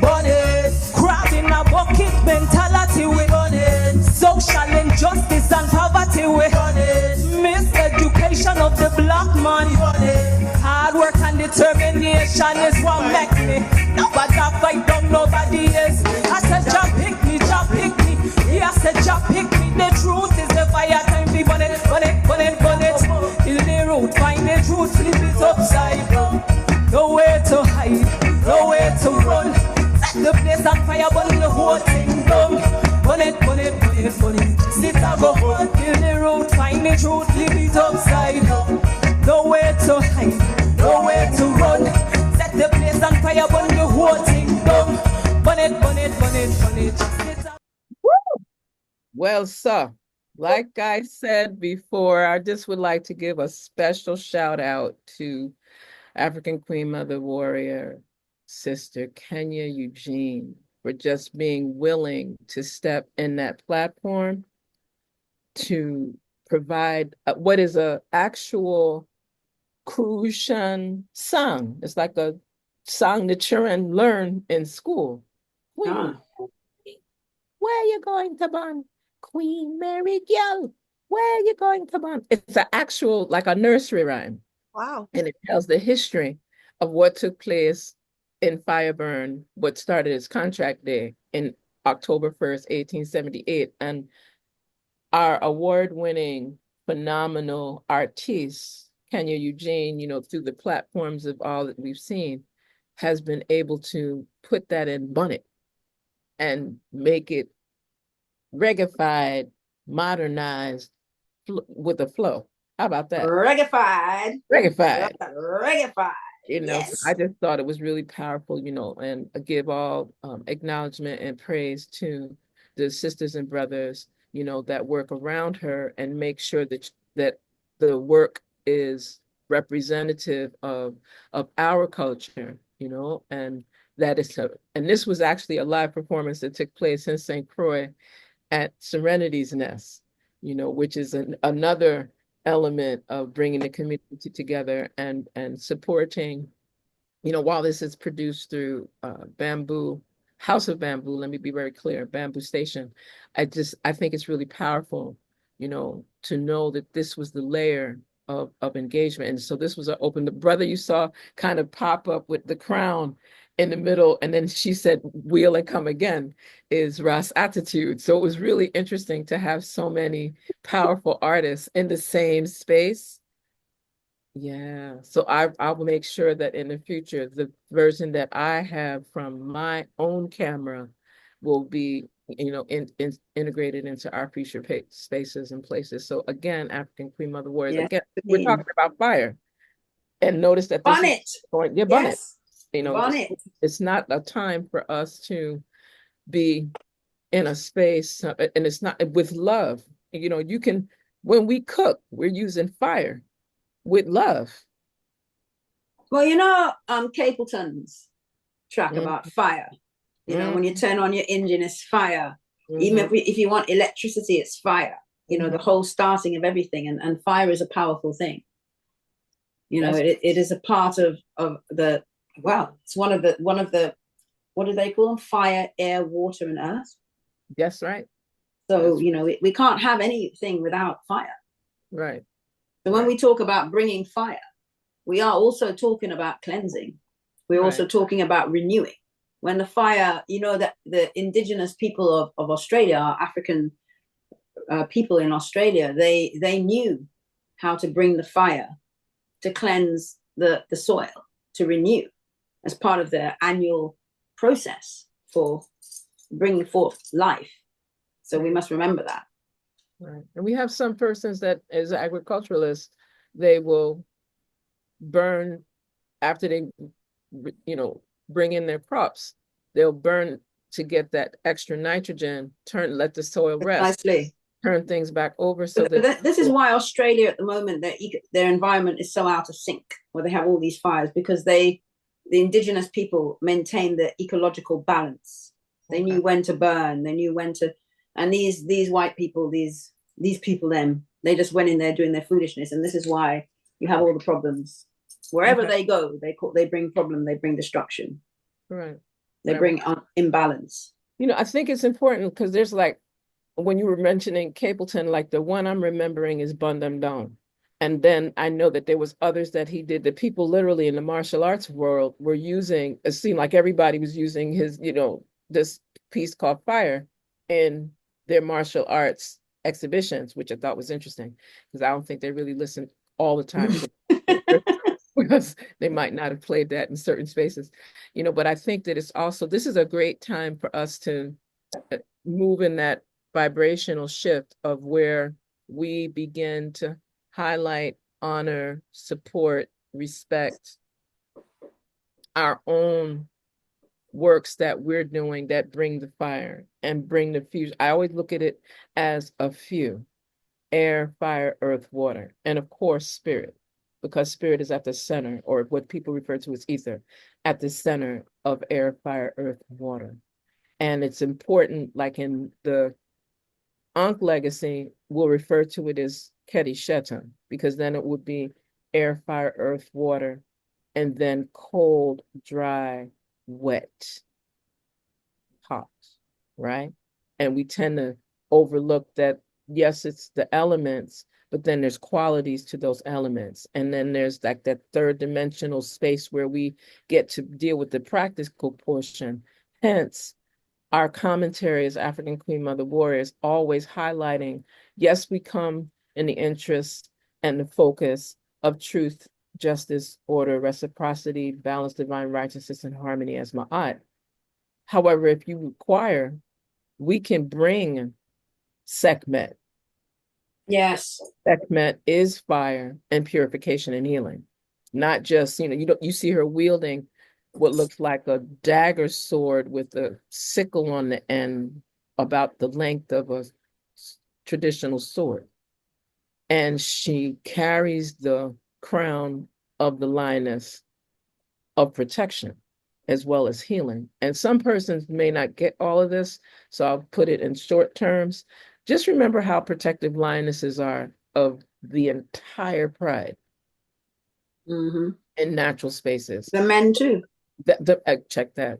Burn it, crab in a bucket mentality, we burn it. Social injustice and poverty, we burn it. Miseducation of the black man, burn it. Hard work and determination is what make me. Nobody fight down, nobody is. I said, Jah pick me, Jah pick me. He said, Jah pick me. The truth is the fire time, we burn it, burn it, burn it, burn it. Kill the root, find the truth, flip it upside down. Nowhere to hide, nowhere to run. Set the place on fire, burn the whole thing down. Burn it, burn it, burn it, burn it. Sit and go home, kill the root, find the truth, flip it upside down. Nowhere to hide, nowhere to run. Set the place on fire, burn the whole thing down. Burn it, burn it, burn it, burn it. Well, sir, like I said before, I just would like to give a special shout out to African Queen Mother Warrior, Sister Kenya Eugene, for just being willing to step in that platform to provide what is a actual Crucian song. It's like a song that children learn in school. Where you going to burn? Queen Mary girl, where you going to burn? It's an actual, like a nursery rhyme. Wow. And it tells the history of what took place in Fireburn, what started as Contract Day in October 1st, 1878. And our award-winning, phenomenal artiste, Kenya Eugene, through the platforms of all that we've seen, has been able to put that in bonnet and make it reggae-fied, modernized with a flow. How about that? Reggae-fied. Reggae-fied. Reggae-fied. So Yes. I just thought it was really powerful, and I give all acknowledgement and praise to the sisters and brothers, that work around her and make sure that the work is representative of our culture, and that and this was actually a live performance that took place in St. Croix at Serenity's Nest, which is another element of bringing the community together and supporting, while this is produced through Bamboo, House of Bamboo, let me be very clear, Bamboo Station, I think it's really powerful, to know that this was the layer of engagement. And so this was the brother you saw kind of pop up with the crown in the middle, and then she said, "Wheel and come again," is Ras Attitude. So it was really interesting to have so many powerful artists in the same space. Yeah, so I will make sure that in the future, the version that I have from my own camera will be, integrated into our future spaces and places. So again, African Queen Mother Warriors, Yes, again, we're Queen. talking about fire. And notice that this Bonnet. is going, yeah, bonnet. Yes. Bonnet. It's not a time for us to be in a space, and it's not with love. You can, when we cook, we're using fire with love. Well, Capleton's track Mm. about fire. When you turn on your engine, it's fire. Even if you want electricity, it's fire. The whole starting of everything, and fire is a powerful thing. It is a part of the, it's one of the, what do they call them? Fire, air, water, and earth. That's right. So, we can't have anything without fire. Right. So when we talk about bringing fire, we are also talking about cleansing. We're also talking about renewing. When the fire, that the indigenous people of Australia, African people in Australia, they knew how to bring the fire to cleanse the soil, to renew, as part of their annual process for bringing forth life. So we must remember that. Right. And we have some persons that, as agriculturalists, they will burn after they, bring in their crops. They'll burn to get that extra nitrogen, let the soil rest, nicely, turn things back over. So that this is why Australia at the moment, their environment is so out of sync, where they have all these fires, because the indigenous people maintain the ecological balance. They knew when to burn, they knew when to, and these white people, these people, they just went in there doing their foolishness, and this is why you have all the problems. Wherever they go, they bring problem, they bring destruction. Right. They bring imbalance. I think it's important because there's when you were mentioning Capleton, like the one I'm remembering is Bun Them Down. And then I know that there was others that he did that people literally in the martial arts world were using. It seemed like everybody was using his, this piece called Fire in their martial arts exhibitions, which I thought was interesting because I don't think they really listen all the time to because they might not have played that in certain spaces, but I think that this is a great time for us to move in that vibrational shift of where we begin to highlight, honor, support, respect our own works that we're doing that bring the fire and bring the fusion. I always look at it as a few: air, fire, earth, water, and of course, spirit, because spirit is at the center, or what people refer to as ether, at the center of air, fire, earth, water. And it's important, like in the Ankh legacy, we'll refer to it as Keti Shetan, because then it would be air, fire, earth, water, and then cold, dry, wet, hot, right? And we tend to overlook that, yes, it's the elements, but then there's qualities to those elements. And then there's like that third dimensional space where we get to deal with the practical portion. Hence, our commentary as African Queen Mother Warriors always highlighting, yes, we come in the interest and the focus of truth, justice, order, reciprocity, balance, divine righteousness, and harmony as Ma'at. However, if you require, we can bring Sekhmet. Yes. Sekhmet is fire and purification and healing. Not just, you see her wielding what looks like a dagger sword with a sickle on the end about the length of a traditional sword. And she carries the crown of the lioness of protection as well as healing. And some persons may not get all of this, so I'll put it in short terms. Just remember how protective lionesses are of the entire pride in natural spaces. The men too. Check that.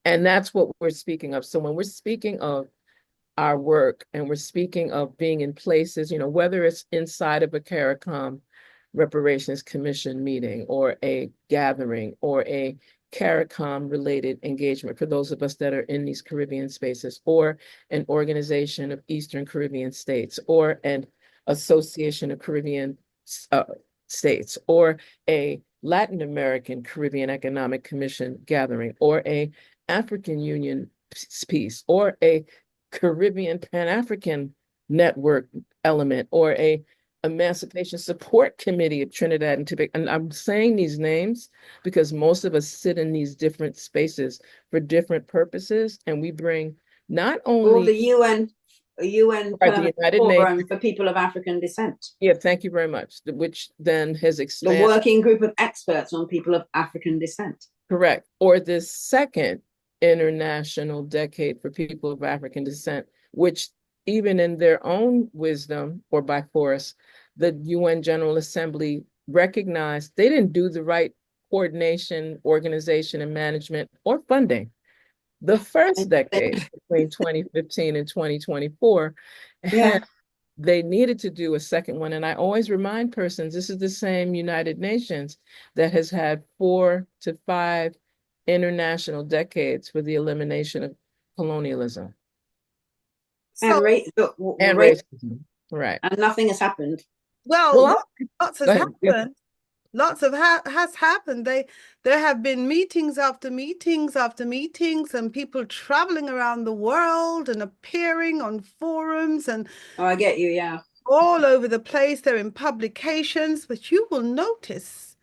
And that's what we're speaking of. So when we're speaking of our work and we're speaking of being in places, whether it's inside of a CARICOM Reparations Commission meeting or a gathering or a CARICOM related engagement for those of us that are in these Caribbean spaces, or an organization of Eastern Caribbean states, or an association of Caribbean states, or a Latin American Caribbean Economic Commission gathering, or a African Union piece, or a Caribbean Pan-African network element, or a Emancipation Support Committee of Trinidad and Tobago. And I'm saying these names because most of us sit in these different spaces for different purposes, and we bring not only all the UN right, the United Forum Nations for People of African Descent. Yeah, thank you very much. Which then has expanded. The working group of experts on people of African descent. Correct. Or this second International Decade for People of African Descent, which even in their own wisdom or by force, the UN General Assembly recognized they didn't do the right coordination, organization, and management or funding. The first decade between 2015 and 2024, they needed to do a second one. And I always remind persons, this is the same United Nations that has had 4 to 5 international decades for the elimination of colonialism. And racism. Right. And nothing has happened. Well, lots has happened. Lots of has happened. There have been meetings after meetings after meetings, and people traveling around the world and appearing on forums and I get you, yeah. All over the place. They're in publications, but you will notice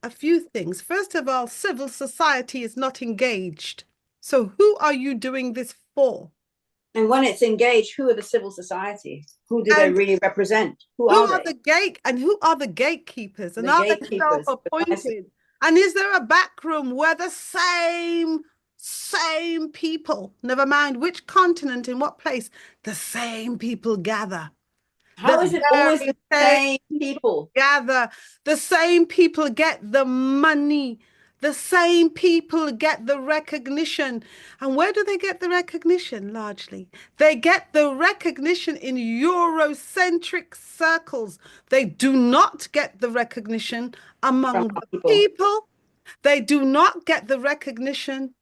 a few things. First of all, civil society is not engaged. So who are you doing this for? And when it's engaged, who are the civil society? Who do they really represent? Who are they? Who are the gatekeepers? And are they self-appointed? And is there a back room where the same people, never mind which continent, in what place, the same people gather? How is it always the same people? Gather. The same people get the money. The same people get the recognition. And where do they get the recognition? Largely, they get the recognition in eurocentric circles. They do not get the recognition among the people. They do not get the recognition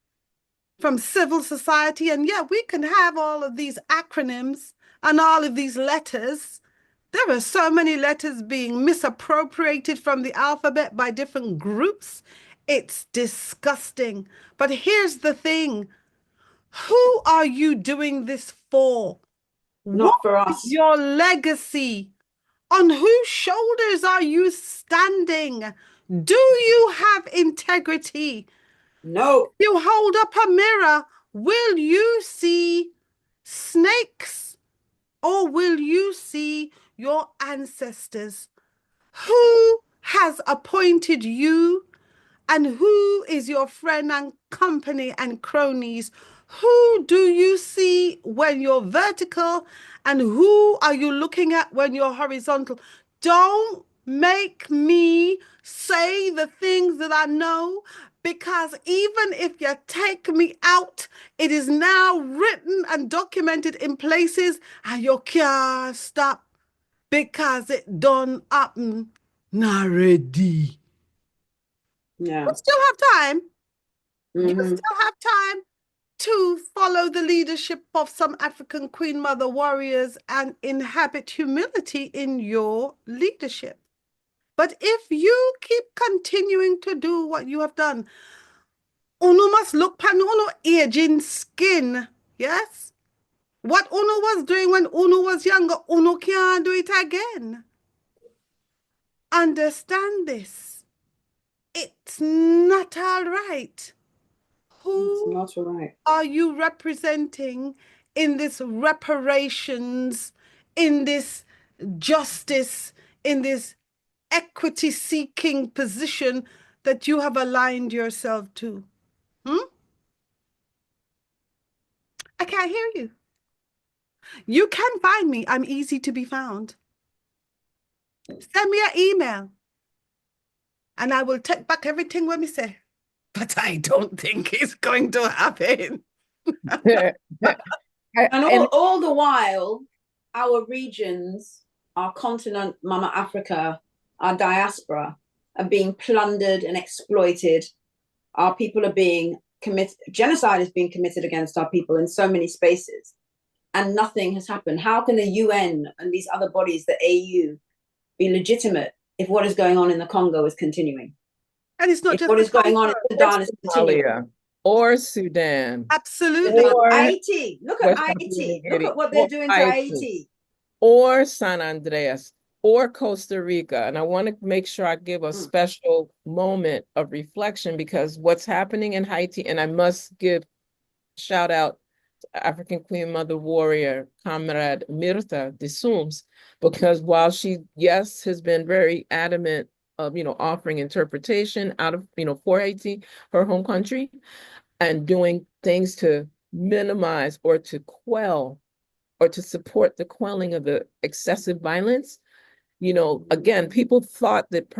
from civil society. And yeah, we can have all of these acronyms and all of these letters. There are so many letters being misappropriated from the alphabet by different groups. It's disgusting. But here's the thing. Who are you doing this for? Not for us. Is your legacy? On whose shoulders are you standing? Do you have integrity? No. You hold up a mirror. Will you see snakes? Or will you see your ancestors? Who has appointed you? And who is your friend and company and cronies? Who do you see when you're vertical? And who are you looking at when you're horizontal? Don't make me say the things that I know, because even if you take me out, it is now written and documented in places and you can't stop because it done happen already. Yeah. We still have time. You Mhm. still have time to follow the leadership of some African Queen Mother warriors and inhabit humility in your leadership. But if you keep continuing to do what you have done, Uno must look pan Uno aging skin. Yes? What Uno was doing when Uno was younger, Uno can't do it again. Understand this. It's not all right. It's Who not all right. are you representing in this reparations, in this justice, in this equity seeking position that you have aligned yourself to? I can't hear you. You can find me. I'm easy to be found. Send me an email and I will take back everything what me say. But I don't think it's going to happen. And all the while, our regions, our continent, Mama Africa, our diaspora are being plundered and exploited. Our people are being committed, genocide is being committed against our people in so many spaces, and nothing has happened. How can the UN and these other bodies, the AU, be legitimate if what is going on in the Congo is continuing? And it's not if just what is going on in Sudan is continuing. Somalia or Sudan. Absolutely. Or Haiti. Look at West Haiti. Papua New Look at what Guinea, they're doing to Haiti. or San Andreas, or Costa Rica. And I want to make sure I give a special moment of reflection because what's happening in Haiti, and I must give shout out to African Queen Mother Warrior, Comrade Mirta de Sums, because while she, yes, has been very adamant of, offering interpretation out of, for Haiti, her home country, and doing things to minimize or to quell or to support the quelling of the excessive violence. Again, people thought that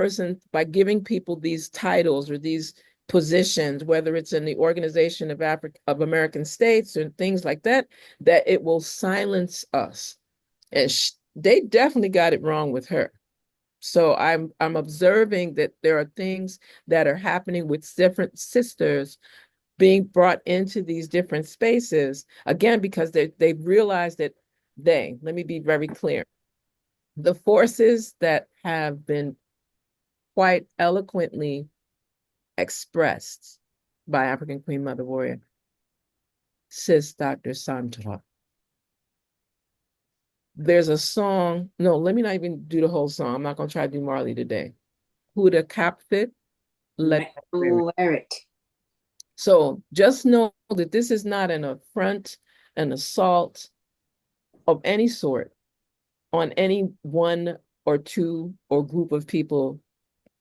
by giving people these titles or these positions, whether it's in the Organization of American States or things like that, that it will silence us. And they definitely got it wrong with her. So I'm observing that there are things that are happening with different sisters being brought into these different spaces, again, because they've realized that let me be very clear, the forces that have been quite eloquently expressed by African Queen Mother Warrior, Sis Dr. Sandra. There's a song, no, let me not even do the whole song. I'm not going to try to do Marley today. Who the cap fit? Let wear it. So just know that this is not an affront, an assault of any sort on any one or two or group of people.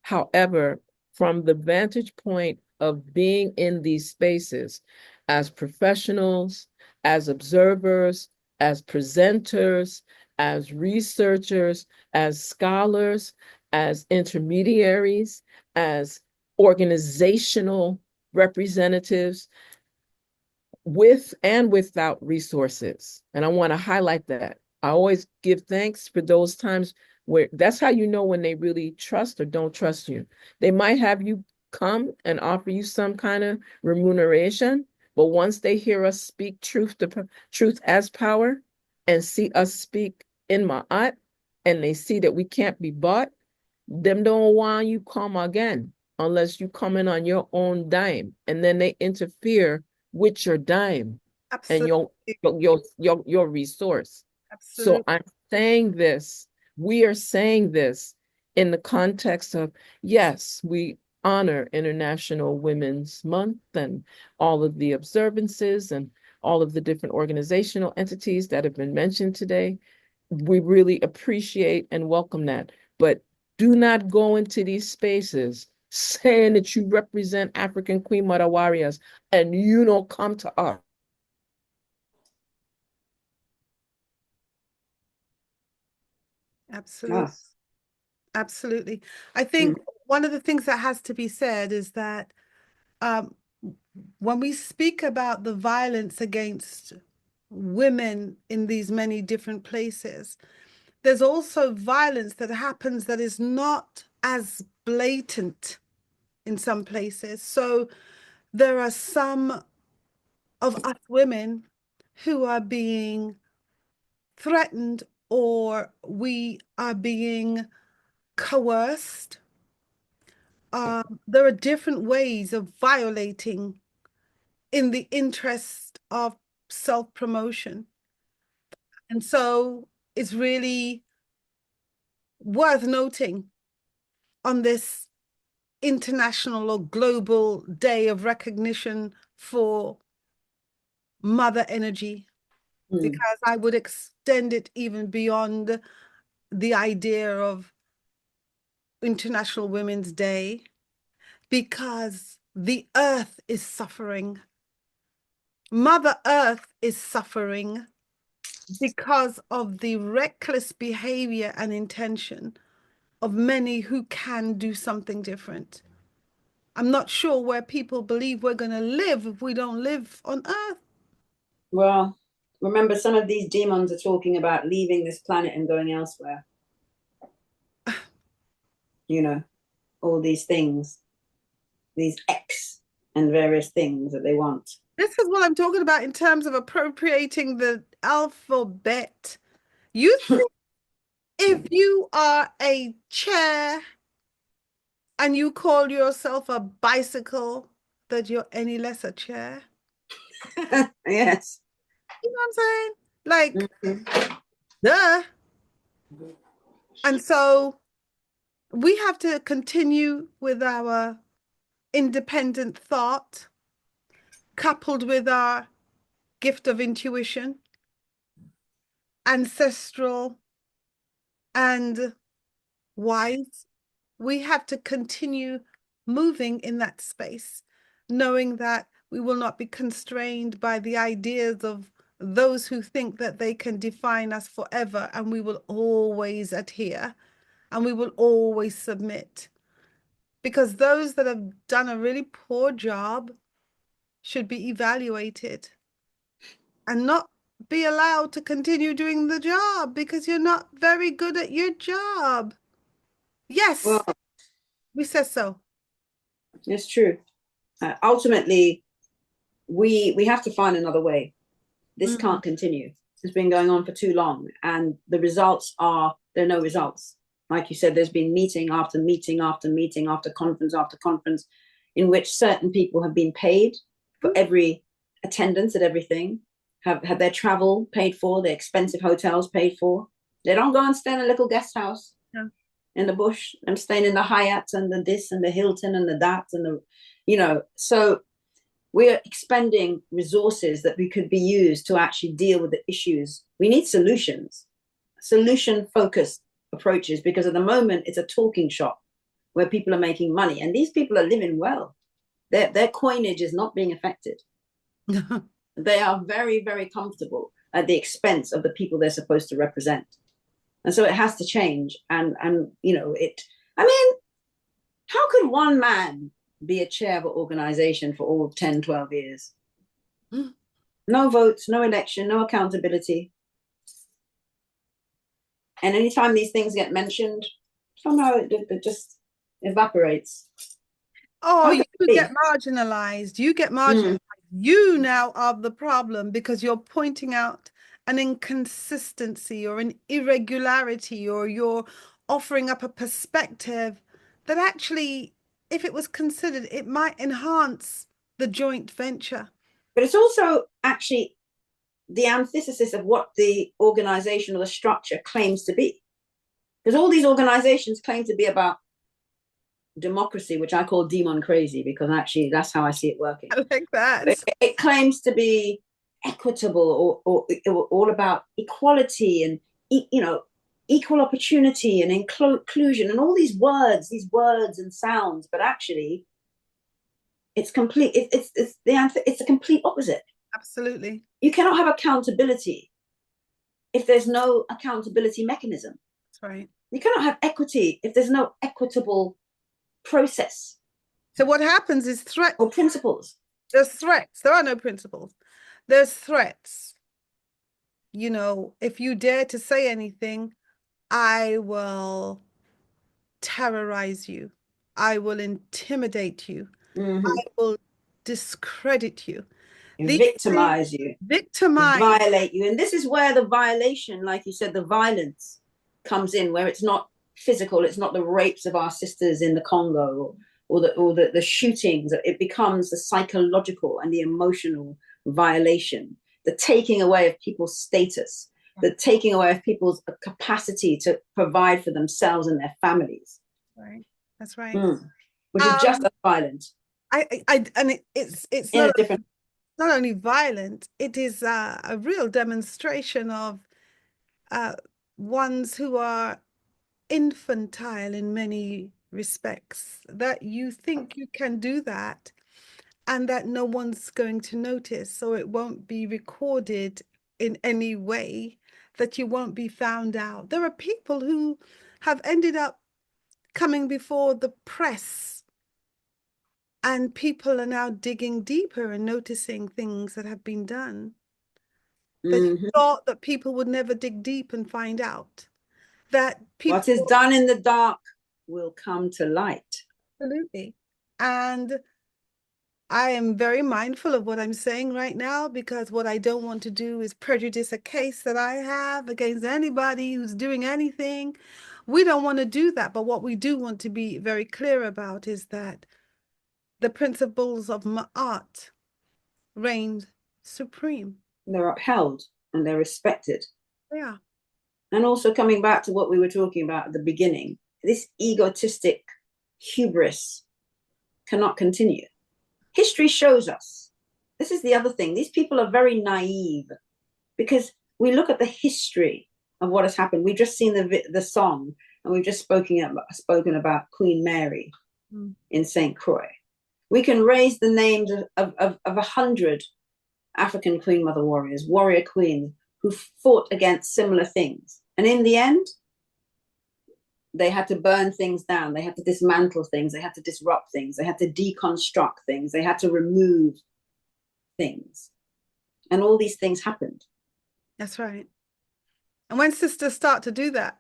However, from the vantage point of being in these spaces as professionals, as observers, as presenters, as researchers, as scholars, as intermediaries, as organizational representatives, with and without resources. And I want to highlight that. I always give thanks for those times where that's how you know when they really trust or don't trust you. They might have you come and offer you some kind of remuneration, but once they hear us speak truth as power and see us speak in Ma'at, and they see that we can't be bought, them don't want you come again unless you come in on your own dime, and then they interfere with your dime. Absolutely. And your resource. Absolutely. So I'm saying this, we are saying this in the context of, yes, we honor International Women's Month and all of the observances and all of the different organizational entities that have been mentioned today. We really appreciate and welcome that. But do not go into these spaces saying that you represent African Queen Mother warriors and you don't come to us. Absolutely. Yes. Absolutely. I think one of the things that has to be said is that when we speak about the violence against women in these many different places, there's also violence that happens that is not as blatant in some places. So there are some of us women who are being threatened, or we are being coerced. There are different ways of violating in the interest of self-promotion. And so it's really worth noting on this international or global day of recognition for mother energy, because I would extend it even beyond the idea of International Women's Day, because the earth is suffering. Mother Earth is suffering because of the reckless behavior and intention of many who can do something different. I'm not sure where people believe we're going to live if we don't live on Earth. Well, remember, some of these demons are talking about leaving this planet and going elsewhere. You know, all these things, these X and various things that they want. This is what I'm talking about in terms of appropriating the alphabet. You think if you are a chair and you call yourself a bicycle, that you're any less a chair? Yes. You know what I'm saying? Like, duh. And so we have to continue with our independent thought, coupled with our gift of intuition, ancestral and wise. We have to continue moving in that space, knowing that we will not be constrained by the ideas of those who think that they can define us forever, and we will always adhere and we will always submit. Because those that have done a really poor job should be evaluated and not be allowed to continue doing the job because you're not very good at your job. Yes, Well, we said so. it's true. Ultimately, we have to find another way. This can't continue. It's been going on for too long, and the results are, there are no results. Like you said, there's been meeting after meeting after meeting after conference, in which certain people have been paid for every attendance at everything, have had their travel paid for, their expensive hotels paid for. They don't go and stay in a little guest house in the bush. I'm staying in the Hyatt and the this and the Hilton and the that and the, you know, so we're expending resources that we could be used to actually deal with the issues. We need solutions, solution-focused approaches, because at the moment it's a talking shop where people are making money, and these people are living well. Their coinage is not being affected. They are very, very comfortable at the expense of the people they're supposed to represent. And so it has to change. And you know, I mean, how could one man be a chair of an organization for all 10, 12 years? No votes, no election, no accountability. And anytime these things get mentioned, somehow it just evaporates. Oh, you get marginalized. You get marginalized. You now are the problem because you're pointing out an inconsistency or an irregularity, or you're offering up a perspective that actually, if it was considered, it might enhance the joint venture. But it's also actually the antithesis of what the organization or the structure claims to be. Because all these organizations claim to be about democracy, which I call demon crazy, because actually that's how I see it working. I like that. It claims to be equitable, or all about equality and, you know, equal opportunity and inclusion and all these words and sounds, but actually it's complete. It's a complete opposite. Absolutely. You cannot have accountability if there's no accountability mechanism. That's right. You cannot have equity if there's no equitable process. So what happens is or principles. there's threats. There are no principles. There's threats. You know, if you dare to say anything, I will terrorize you. I will intimidate you. I will discredit you. Victimize you. Victimize. Violate you. And this is where the violation, like you said, the violence comes in, where it's not physical, it's not the rapes of our sisters in the Congo or the shootings. It becomes the psychological and the emotional violation, the taking away of people's status, the taking away of people's capacity to provide for themselves and their families. Right. That's right. Which is just as violent. It's in a different. Not only violent, it is a real demonstration of ones who are infantile in many respects, that you think you can do that and that no one's going to notice, so it won't be recorded in any way, that you won't be found out. There are people who have ended up coming before the press, and people are now digging deeper and noticing things that have been done that you thought that people would never dig deep and find out. That people, what is done in the dark will come to light. Absolutely. And I am very mindful of what I'm saying right now, because what I don't want to do is prejudice a case that I have against anybody who's doing anything. We don't want to do that. But what we do want to be very clear about is that the principles of Ma'at reign supreme. They're upheld and they're respected. Yeah. And also, coming back to what we were talking about at the beginning, this egotistic hubris cannot continue. History shows us. This is the other thing. These people are very naive, because we look at the history of what has happened. We've just seen the song, and we've just spoken about Queen Mary in St. Croix. We can raise the names of 100 African Queen Mother warriors, warrior queens, who fought against similar things. And in the end, they had to burn things down. They had to dismantle things. They had to disrupt things. They had to deconstruct things. They had to remove things. And all these things happened. That's right. And when sisters start to do that,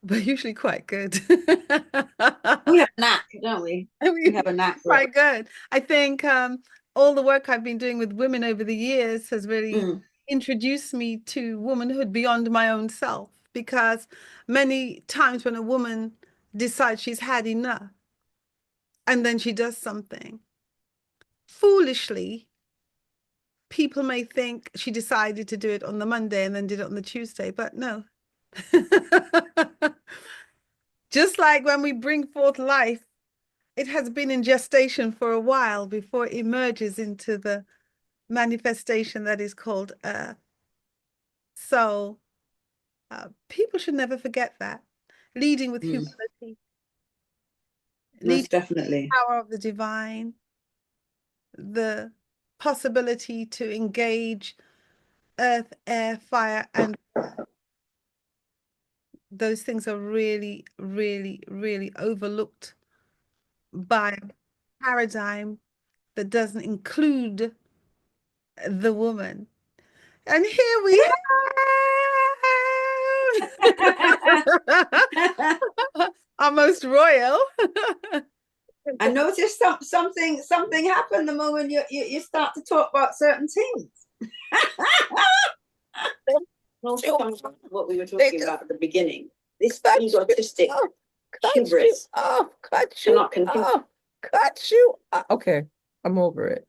we're usually quite good. We have a knack, don't we? We have a knack for quite good. I think all the work I've been doing with women over the years has really introduced me to womanhood beyond my own self, because many times when a woman decides she's had enough and then she does something foolishly, people may think she decided to do it on the Monday and then did it on the Tuesday, but no. Just like when we bring forth life, it has been in gestation for a while before it emerges into the manifestation that is called earth. So people should never forget that. Leading with humility. Most definitely. The power of the divine. The possibility to engage earth, air, fire, and those things are really, really, really overlooked by a paradigm that doesn't include the woman. And here we have our most royal. I noticed something happened the moment you start to talk about certain things. What we were talking about at the beginning. This egotistic hubris. Cannot continue. Cut you. Okay, I'm over it.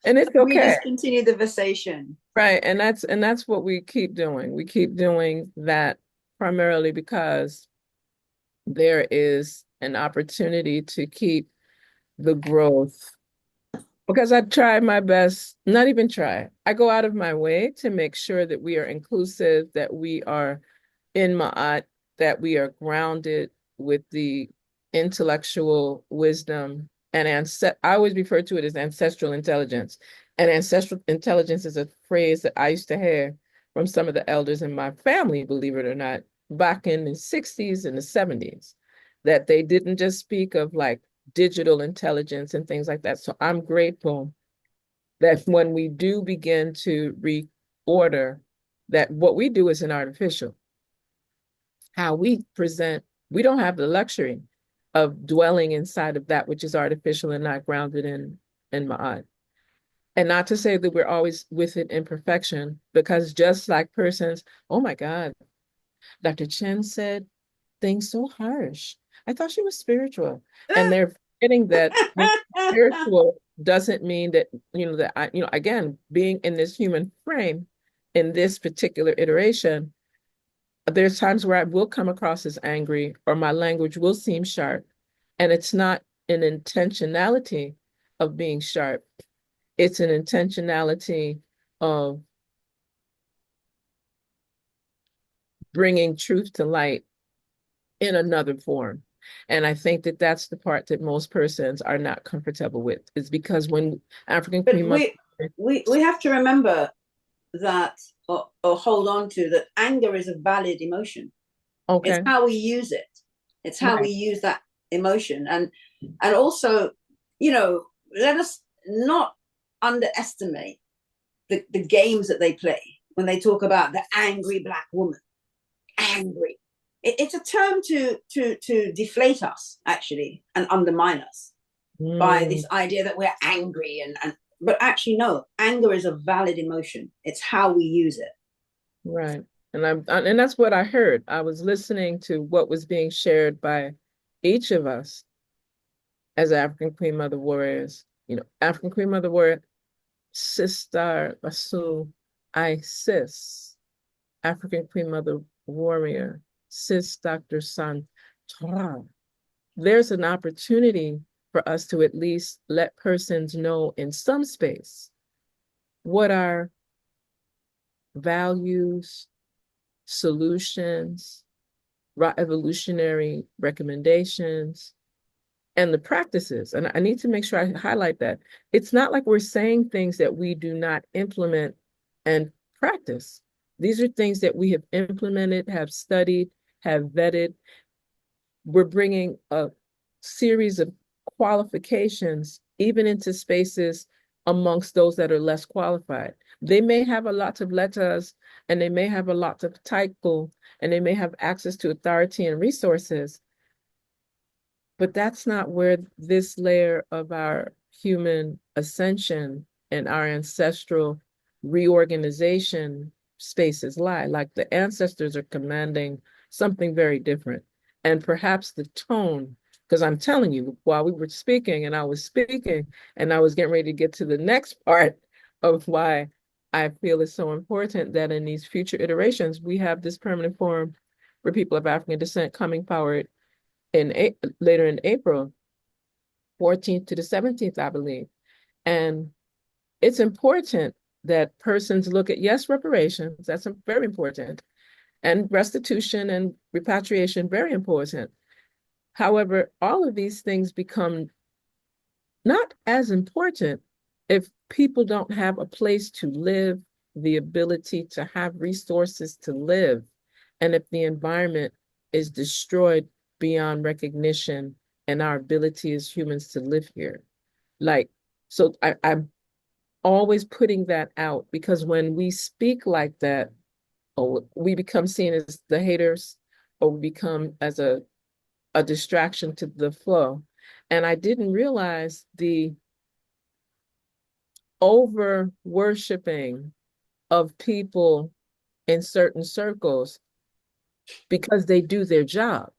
And it's okay. We just continue the conversation. Right. And that's what we keep doing. We keep doing that primarily because there is an opportunity to keep the growth. Because I try my best, not even try, I go out of my way to make sure that we are inclusive, that we are in Ma'at, that we are grounded with the intellectual wisdom and I always refer to it as ancestral intelligence. And ancestral intelligence is a phrase that I used to hear from some of the elders in my family, believe it or not, back in the 60s and the 70s. that they didn't just speak of like digital intelligence and things like that. So I'm grateful that when we do begin to reorder, that what we do is an artificial. How we present, we don't have the luxury of dwelling inside of that which is artificial and not grounded in Ma'at. And not to say that we're always with it in perfection, because just like persons, oh my God, Dr. Chen said things so harsh. I thought she was spiritual. And they're forgetting that spiritual doesn't mean that, that I, again, being in this human frame in this particular iteration, there's times where I will come across as angry or my language will seem sharp. And it's not an intentionality of being sharp. It's an intentionality of bringing truth to light in another form. And I think that that's the part that most persons are not comfortable with, is because when African But Queen Mother, we have to remember that, or hold on to that, anger is a valid emotion. okay, It's how we use it. It's how we use that emotion. And also, let us not underestimate the games that they play when they talk about the angry Black woman. Angry. It's a term to deflate us, actually, and undermine us by this idea that we're angry. But actually, no, anger is a valid emotion. It's how we use it. Right. And that's what I heard. I was listening to what was being shared by each of us as African Queen Mother warriors. African Queen Mother warrior, Sister Basu, Sis, African Queen Mother warrior, Sis Dr. San Torah. There's an opportunity for us to at least let persons know in some space what our values, solutions, evolutionary recommendations, and the practices. And I need to make sure I highlight that. It's not like we're saying things that we do not implement and practice. These are things that we have implemented, have studied, have vetted. We're bringing a series of qualifications even into spaces amongst those that are less qualified. They may have a lot of letters, and they may have a lot of title, and they may have access to authority and resources, but that's not where this layer of our human ascension and our ancestral reorganization spaces lie. Like the ancestors are commanding something very different. And perhaps the tone, because I'm telling you, while we were speaking and I was speaking and I was getting ready to get to the next part of why I feel it's so important that in these future iterations, we have this permanent forum for people of African descent coming forward later in April, 14th to the 17th, I believe. And it's important that persons look at, yes, reparations, that's very important, and restitution and repatriation, very important. However, all of these things become not as important if people don't have a place to live, the ability to have resources to live, and if the environment is destroyed beyond recognition and our ability as humans to live here. So I'm always putting that out, because when we speak like that, we become seen as the haters, or we become as a distraction to the flow. And I didn't realize the over worshiping of people in certain circles because they do their job.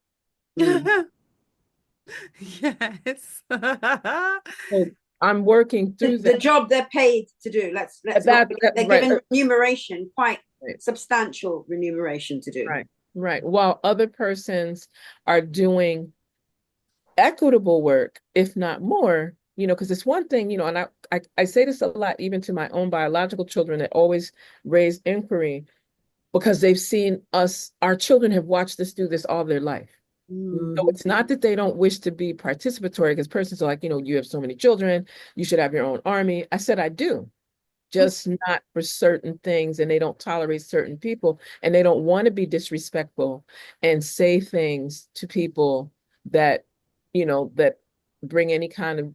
Yes. So I'm working through the job they're paid to do. They're given remuneration, quite substantial remuneration to do. Right. While other persons are doing equitable work, if not more, because it's one thing, and I say this a lot, even to my own biological children that always raise inquiry, because they've seen us, our children have watched us do this all their life. So it's not that they don't wish to be participatory, because persons are like, you have so many children, you should have your own army. I said, I do, just not for certain things, and they don't tolerate certain people, and they don't want to be disrespectful and say things to people that, that bring any kind of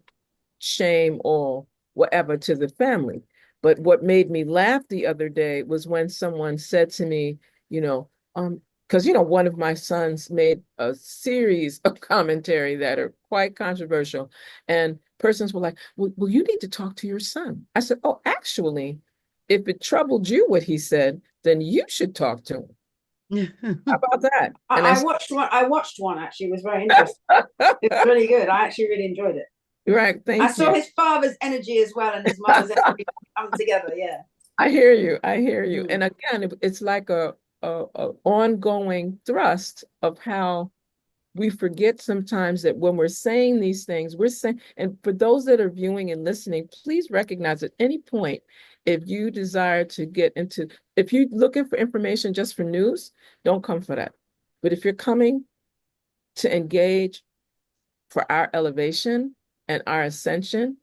shame or whatever to the family. But what made me laugh the other day was when someone said to me, because one of my sons made a series of commentary that are quite controversial, and persons were like, well, you need to talk to your son. I said, oh, actually, if it troubled you what he said, then you should talk to him. How about that? And I watched one. I watched one actually. It was very interesting. It was really good. I actually really enjoyed it. Right. I Thank saw you. his father's energy as well and his mother's energy come together. Yeah. I hear you. I hear you. Mm. And again, it's like a ongoing thrust of how we forget sometimes that when we're saying these things, we're saying, and for those that are viewing and listening, please recognize at any point, if you desire to get into, if you're looking for information just for news, don't come for that. But if you're coming to engage for our elevation and our ascension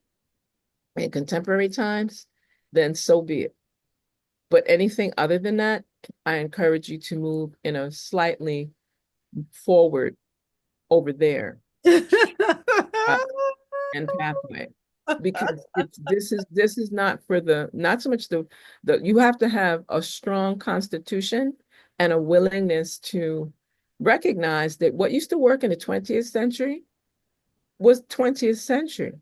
in contemporary times, then so be it. But anything other than that, I encourage you to move in a slightly forward over there and pathway, because this is not for not so much the you have to have a strong constitution and a willingness to recognize that what used to work in the 20th century was 20th century.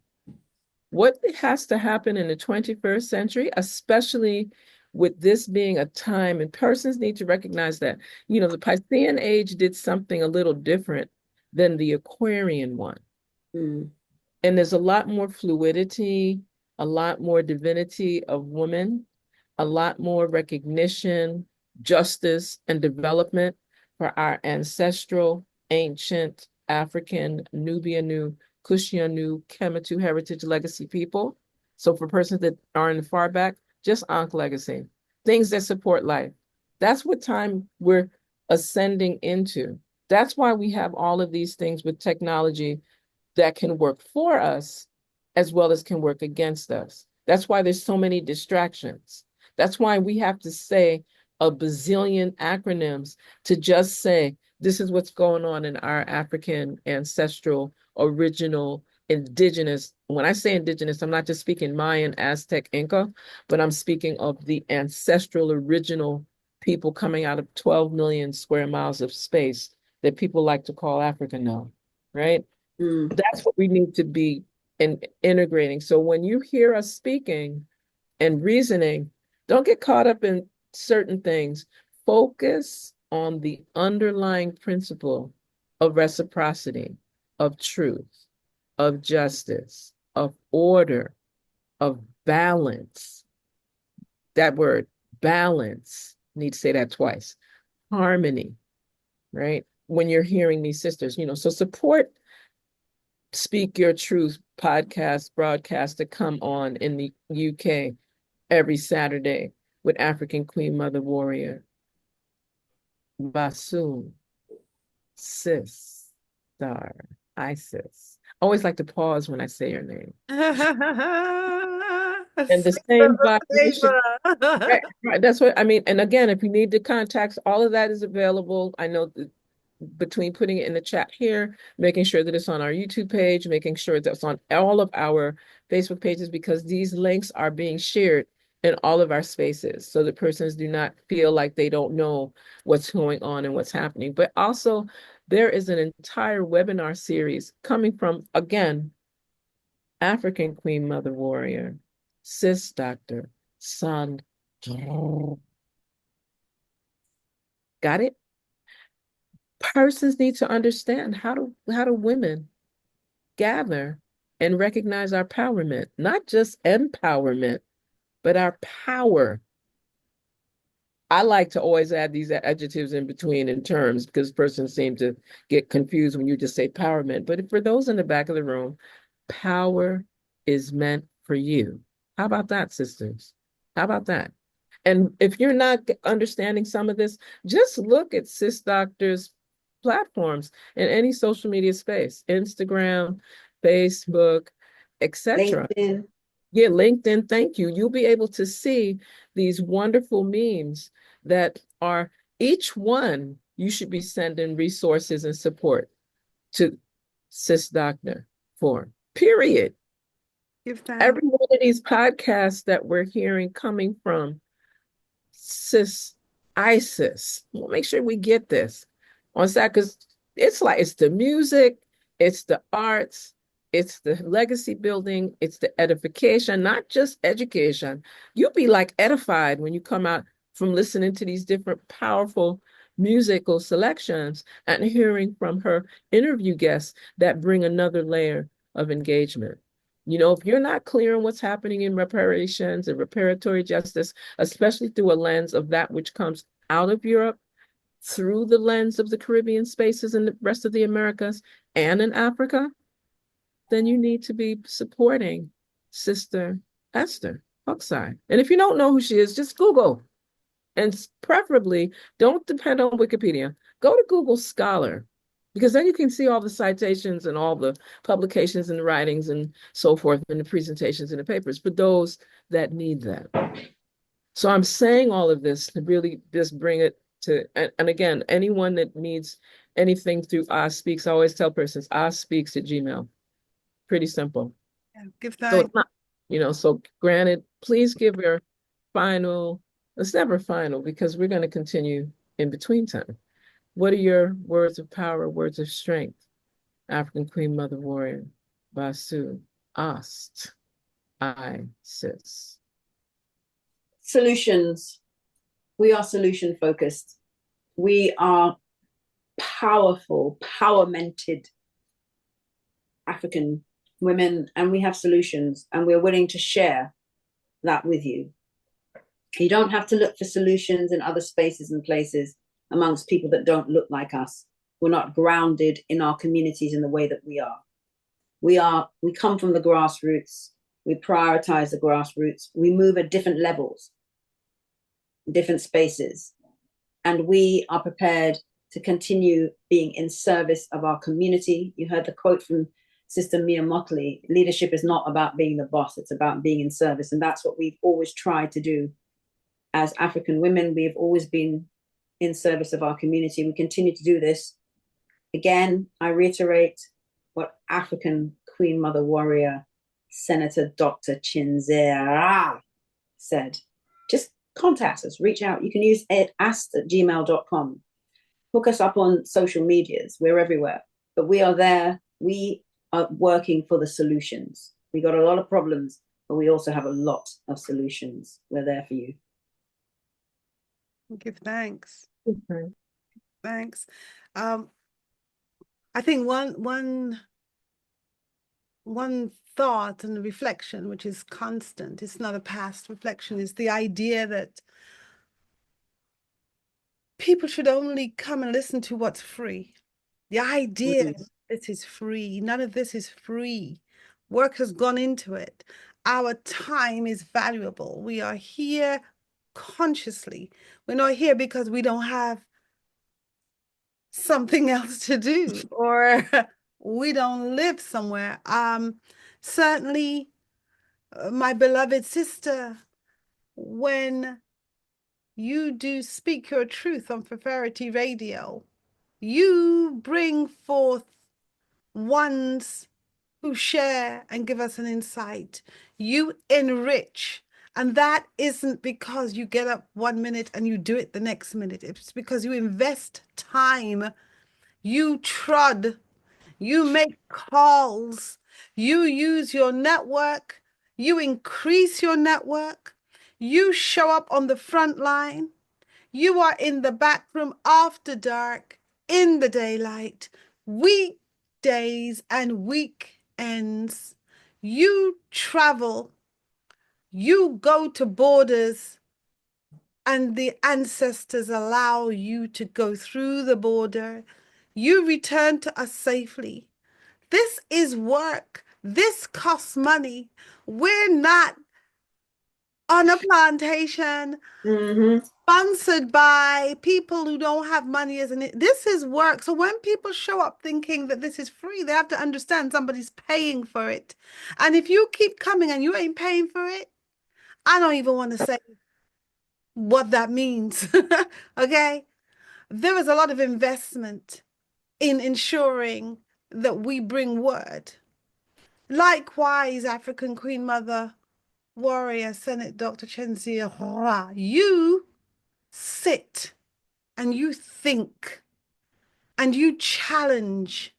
What has to happen in the 21st century, especially with this being a time, and persons need to recognize that, the Piscean age did something a little different than the Aquarian one. Mm. And there's a lot more fluidity, a lot more divinity of woman, a lot more recognition, justice, and development for our ancestral, ancient African, Nubian, Kushianu, Kemetu heritage legacy people. So for persons that are in the far back, just Ankh legacy, things that support life. That's what time we're ascending into. That's why we have all of these things with technology that can work for us as well as can work against us. That's why there's so many distractions. That's why we have to say a bazillion acronyms to just say, this is what's going on in our African ancestral, original, indigenous. When I say indigenous, I'm not just speaking Mayan, Aztec, Inca, but I'm speaking of the ancestral, original people coming out of 12 million square miles of space that people like to call Africa now, right? Mm. That's what we need to be integrating. So when you hear us speaking and reasoning, don't get caught up in certain things. Focus on the underlying principle of reciprocity, of truth, of justice, of order, of balance. That word, balance, need to say that twice. Harmony, right? When you're hearing these sisters, so support Speak Your Truth podcast broadcast to come on in the UK every Saturday with African Queen Mother Warrior Bassoon Sis Star Isis. I always like to pause when I say your name. And the same vibration. Right. That's what I mean. And again, if you need the contacts, all of that is available. I know between putting it in the chat here, making sure that it's on our YouTube page, making sure that it's on all of our Facebook pages, because these links are being shared in all of our spaces so that persons do not feel like they don't know what's going on and what's happening. But also, there is an entire webinar series coming from, again, African Queen Mother Warrior, Sis Dr. San. Got it? Persons need to understand how do women gather and recognize our empowerment, not just empowerment, but our power. I like to always add these adjectives in between in terms because persons seem to get confused when you just say empowerment. But for those in the back of the room, power is meant for you. How about that, sisters? How about that? And if you're not understanding some of this, just look at Sis Doctor's platforms in any social media space, Instagram, Facebook, etc. LinkedIn. Yeah, LinkedIn, thank you. You'll be able to see these wonderful memes that are each one you should be sending resources and support to Sis Doctor for, period. Give thanks. Every one of these podcasts that we're hearing coming from Sis Isis. We'll make sure we get this on that, because it's like it's the music, it's the arts, it's the legacy building, it's the edification, not just education. You'll be like edified when you come out from listening to these different powerful musical selections and hearing from her interview guests that bring another layer of engagement. You know, if you're not clear on what's happening in reparations and reparatory justice, especially through a lens of that which comes out of Europe, through the lens of the Caribbean spaces and the rest of the Americas and in Africa, then you need to be supporting Sister Esther Xosei. And if you don't know who she is, just Google. And preferably, don't depend on Wikipedia. Go to Google Scholar, because then you can see all the citations and all the publications and the writings and so forth, and the presentations and the papers for those that need that. So I'm saying all of this to really just bring it to, and again, anyone that needs anything through Speaks, I always tell persons, Speaks at Gmail. Pretty simple. Yeah, give So thanks. it's not, you know, so granted, please give your final, it's never final because we're going to continue in between time. What are your words of power, words of strength? African Queen Mother Warrior, Basu, Ast, Sis. Solutions. We are solution focused. We are powerful, power-mented African women, and we have solutions, and we're willing to share that with you. You don't have to look for solutions in other spaces and places amongst people that don't look like us. We're not grounded in our communities in the way that we are. We come from the grassroots. We prioritize the grassroots. We move at different levels, different spaces, and we are prepared to continue being in service of our community. You heard the quote from Sister Mia Motley, leadership is not about being the boss, it's about being in service. And that's what we've always tried to do. As African women, we've always been in service of our community. We continue to do this. Again, I reiterate what African Queen Mother Warrior, Senator Dr. Chinzera said. Just contact us, reach out. You can use ask@gmail.com. Hook us up on social medias. We're everywhere. But we are there. We are working for the solutions. We got a lot of problems, but we also have a lot of solutions. We're there for you. Give thanks. Okay. Thanks. I think one thought and reflection, which is constant, it's not a past reflection, is the idea that people should only come and listen to what's free. The idea that this is free, none of this is free. Work has gone into it. Our time is valuable. We are here consciously. We're not here because we don't have something else to do or we don't live somewhere. Certainly, my beloved sister, when you do speak your truth on Prosperity Radio, you bring forth ones who share and give us an insight. You enrich. And that isn't because you get up 1 minute and you do it the next minute. It's because you invest time, you trod, you make calls, you use your network, you increase your network, you show up on the front line, you are in the back room after dark, in the daylight, weekdays and weekends. You travel, you go to borders, and the ancestors allow you to go through the border. You return to us safely. This is work. This costs money. We're not on a plantation sponsored by people who don't have money. This is work. So when people show up thinking that this is free, they have to understand somebody's paying for it. And if you keep coming and you ain't paying for it, I don't even want to say what that means. Okay? There is a lot of investment in ensuring that we bring word. Likewise, African Queen Mother Warrior Senate Dr. Chenzia, you sit and you think and you challenge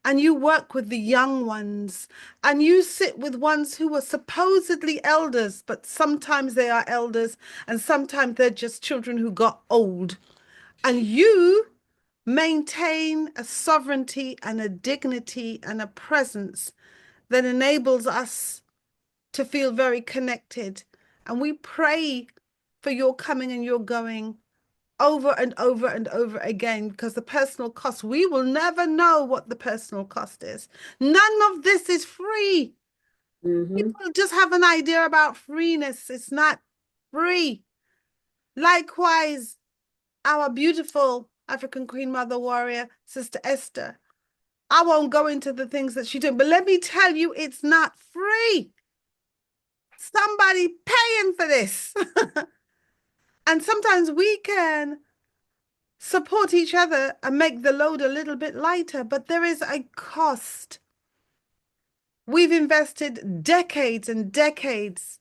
and you work with the young ones and you sit with ones who are supposedly elders, but sometimes they are elders and sometimes they're just children who got old. And you maintain a sovereignty and a dignity and a presence that enables us to feel very connected. And we pray for your coming and your going over and over and over again, because the personal cost, we will never know what the personal cost is. None of this is free. People just have an idea about freeness. It's not free. Likewise, our beautiful African Queen Mother Warrior, Sister Esther. I won't go into the things that she did, but let me tell you, it's not free. Somebody paying for this. And sometimes we can support each other and make the load a little bit lighter, but there is a cost. We've invested decades and decades,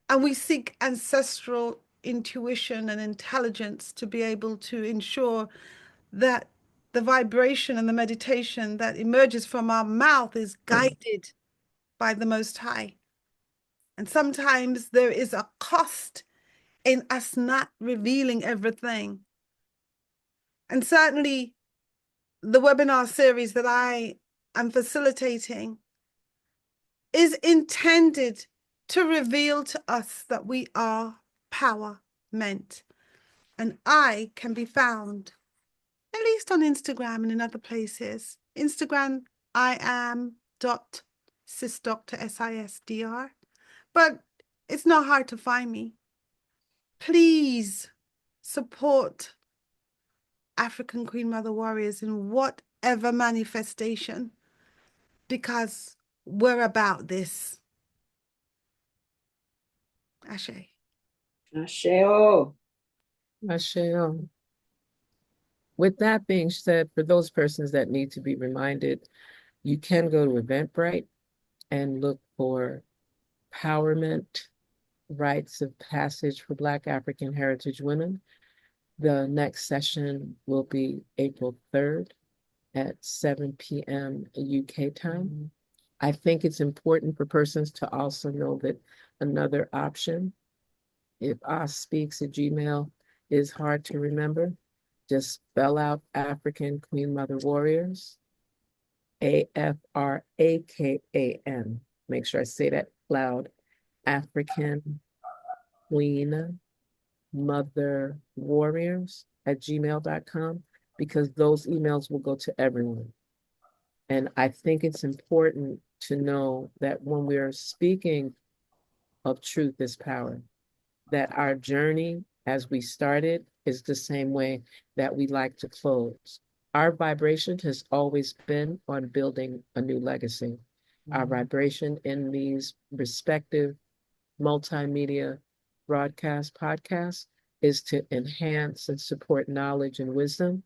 and we seek ancestral intuition and intelligence to be able to ensure that the vibration and the meditation that emerges from our mouth is guided by the Most High. And sometimes there is a cost in us not revealing everything. And certainly the webinar series that I am facilitating is intended to reveal to us that we are power meant. And I can be found, at least on Instagram and in other places. Instagram, I am sis Dr. SISDR. But it's not hard to find me. Please support African Queen Mother Warriors in whatever manifestation, because we're about this. Ashe. Asheo. Asheo. With that being said, for those persons that need to be reminded, you can go to Eventbrite and look for Empowerment Rites of Passage for Black African Heritage Women. The next session will be April 3rd at 7 p.m. UK time. I think it's important for persons to also know that another option, if speaks at Gmail is hard to remember, just spell out African Queen Mother Warriors, AFRAKAN. Make sure I say that loud. African Queen Mother Warriors at gmail.com, because those emails will go to everyone. And I think it's important to know that when we are speaking of truth is power, that our journey as we started is the same way that we like to close. Our vibration has always been on building a new legacy. Our vibration in these respective multimedia broadcast podcasts is to enhance and support knowledge and wisdom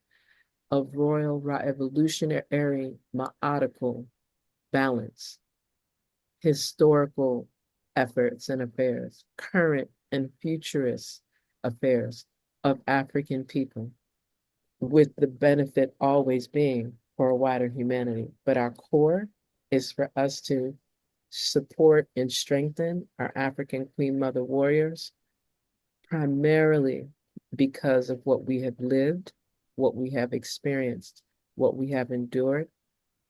of royal evolutionary ma'atical balance, historical efforts and affairs, current and futurist affairs of African people, with the benefit always being for a wider humanity. But our core is for us to support and strengthen our African Queen Mother Warriors, primarily because of what we have lived, what we have experienced, what we have endured,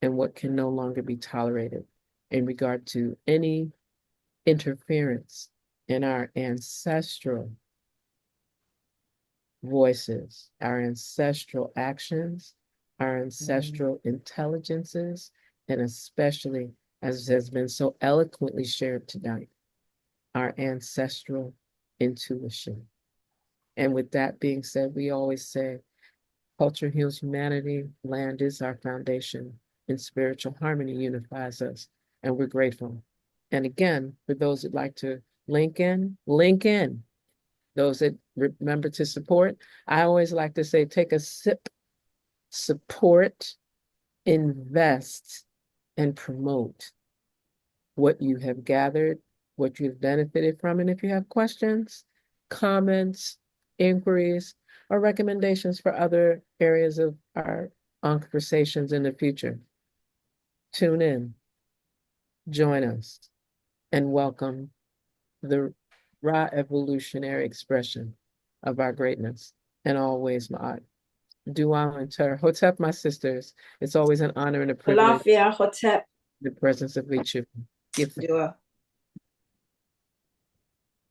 and what can no longer be tolerated in regard to any interference in our ancestral voices, our ancestral actions, our ancestral intelligences, and especially, as has been so eloquently shared tonight, our ancestral intuition. And with that being said, we always say, culture heals humanity, land is our foundation, and spiritual harmony unifies us, and we're grateful. And again, for those that like to link in. Those that remember to support, I always like to say, take a sip, support, invest and promote what you have gathered, what you've benefited from. And if you have questions, comments, inquiries, or recommendations for other areas of our conversations in the future, tune in, join us, and welcome the raw evolutionary expression of our greatness. And always, Ma'at. Dua and Ter. Hotep, my sisters. It's always an honor and a privilege. Alafia, Hotep. The presence of each of you. Give Dua.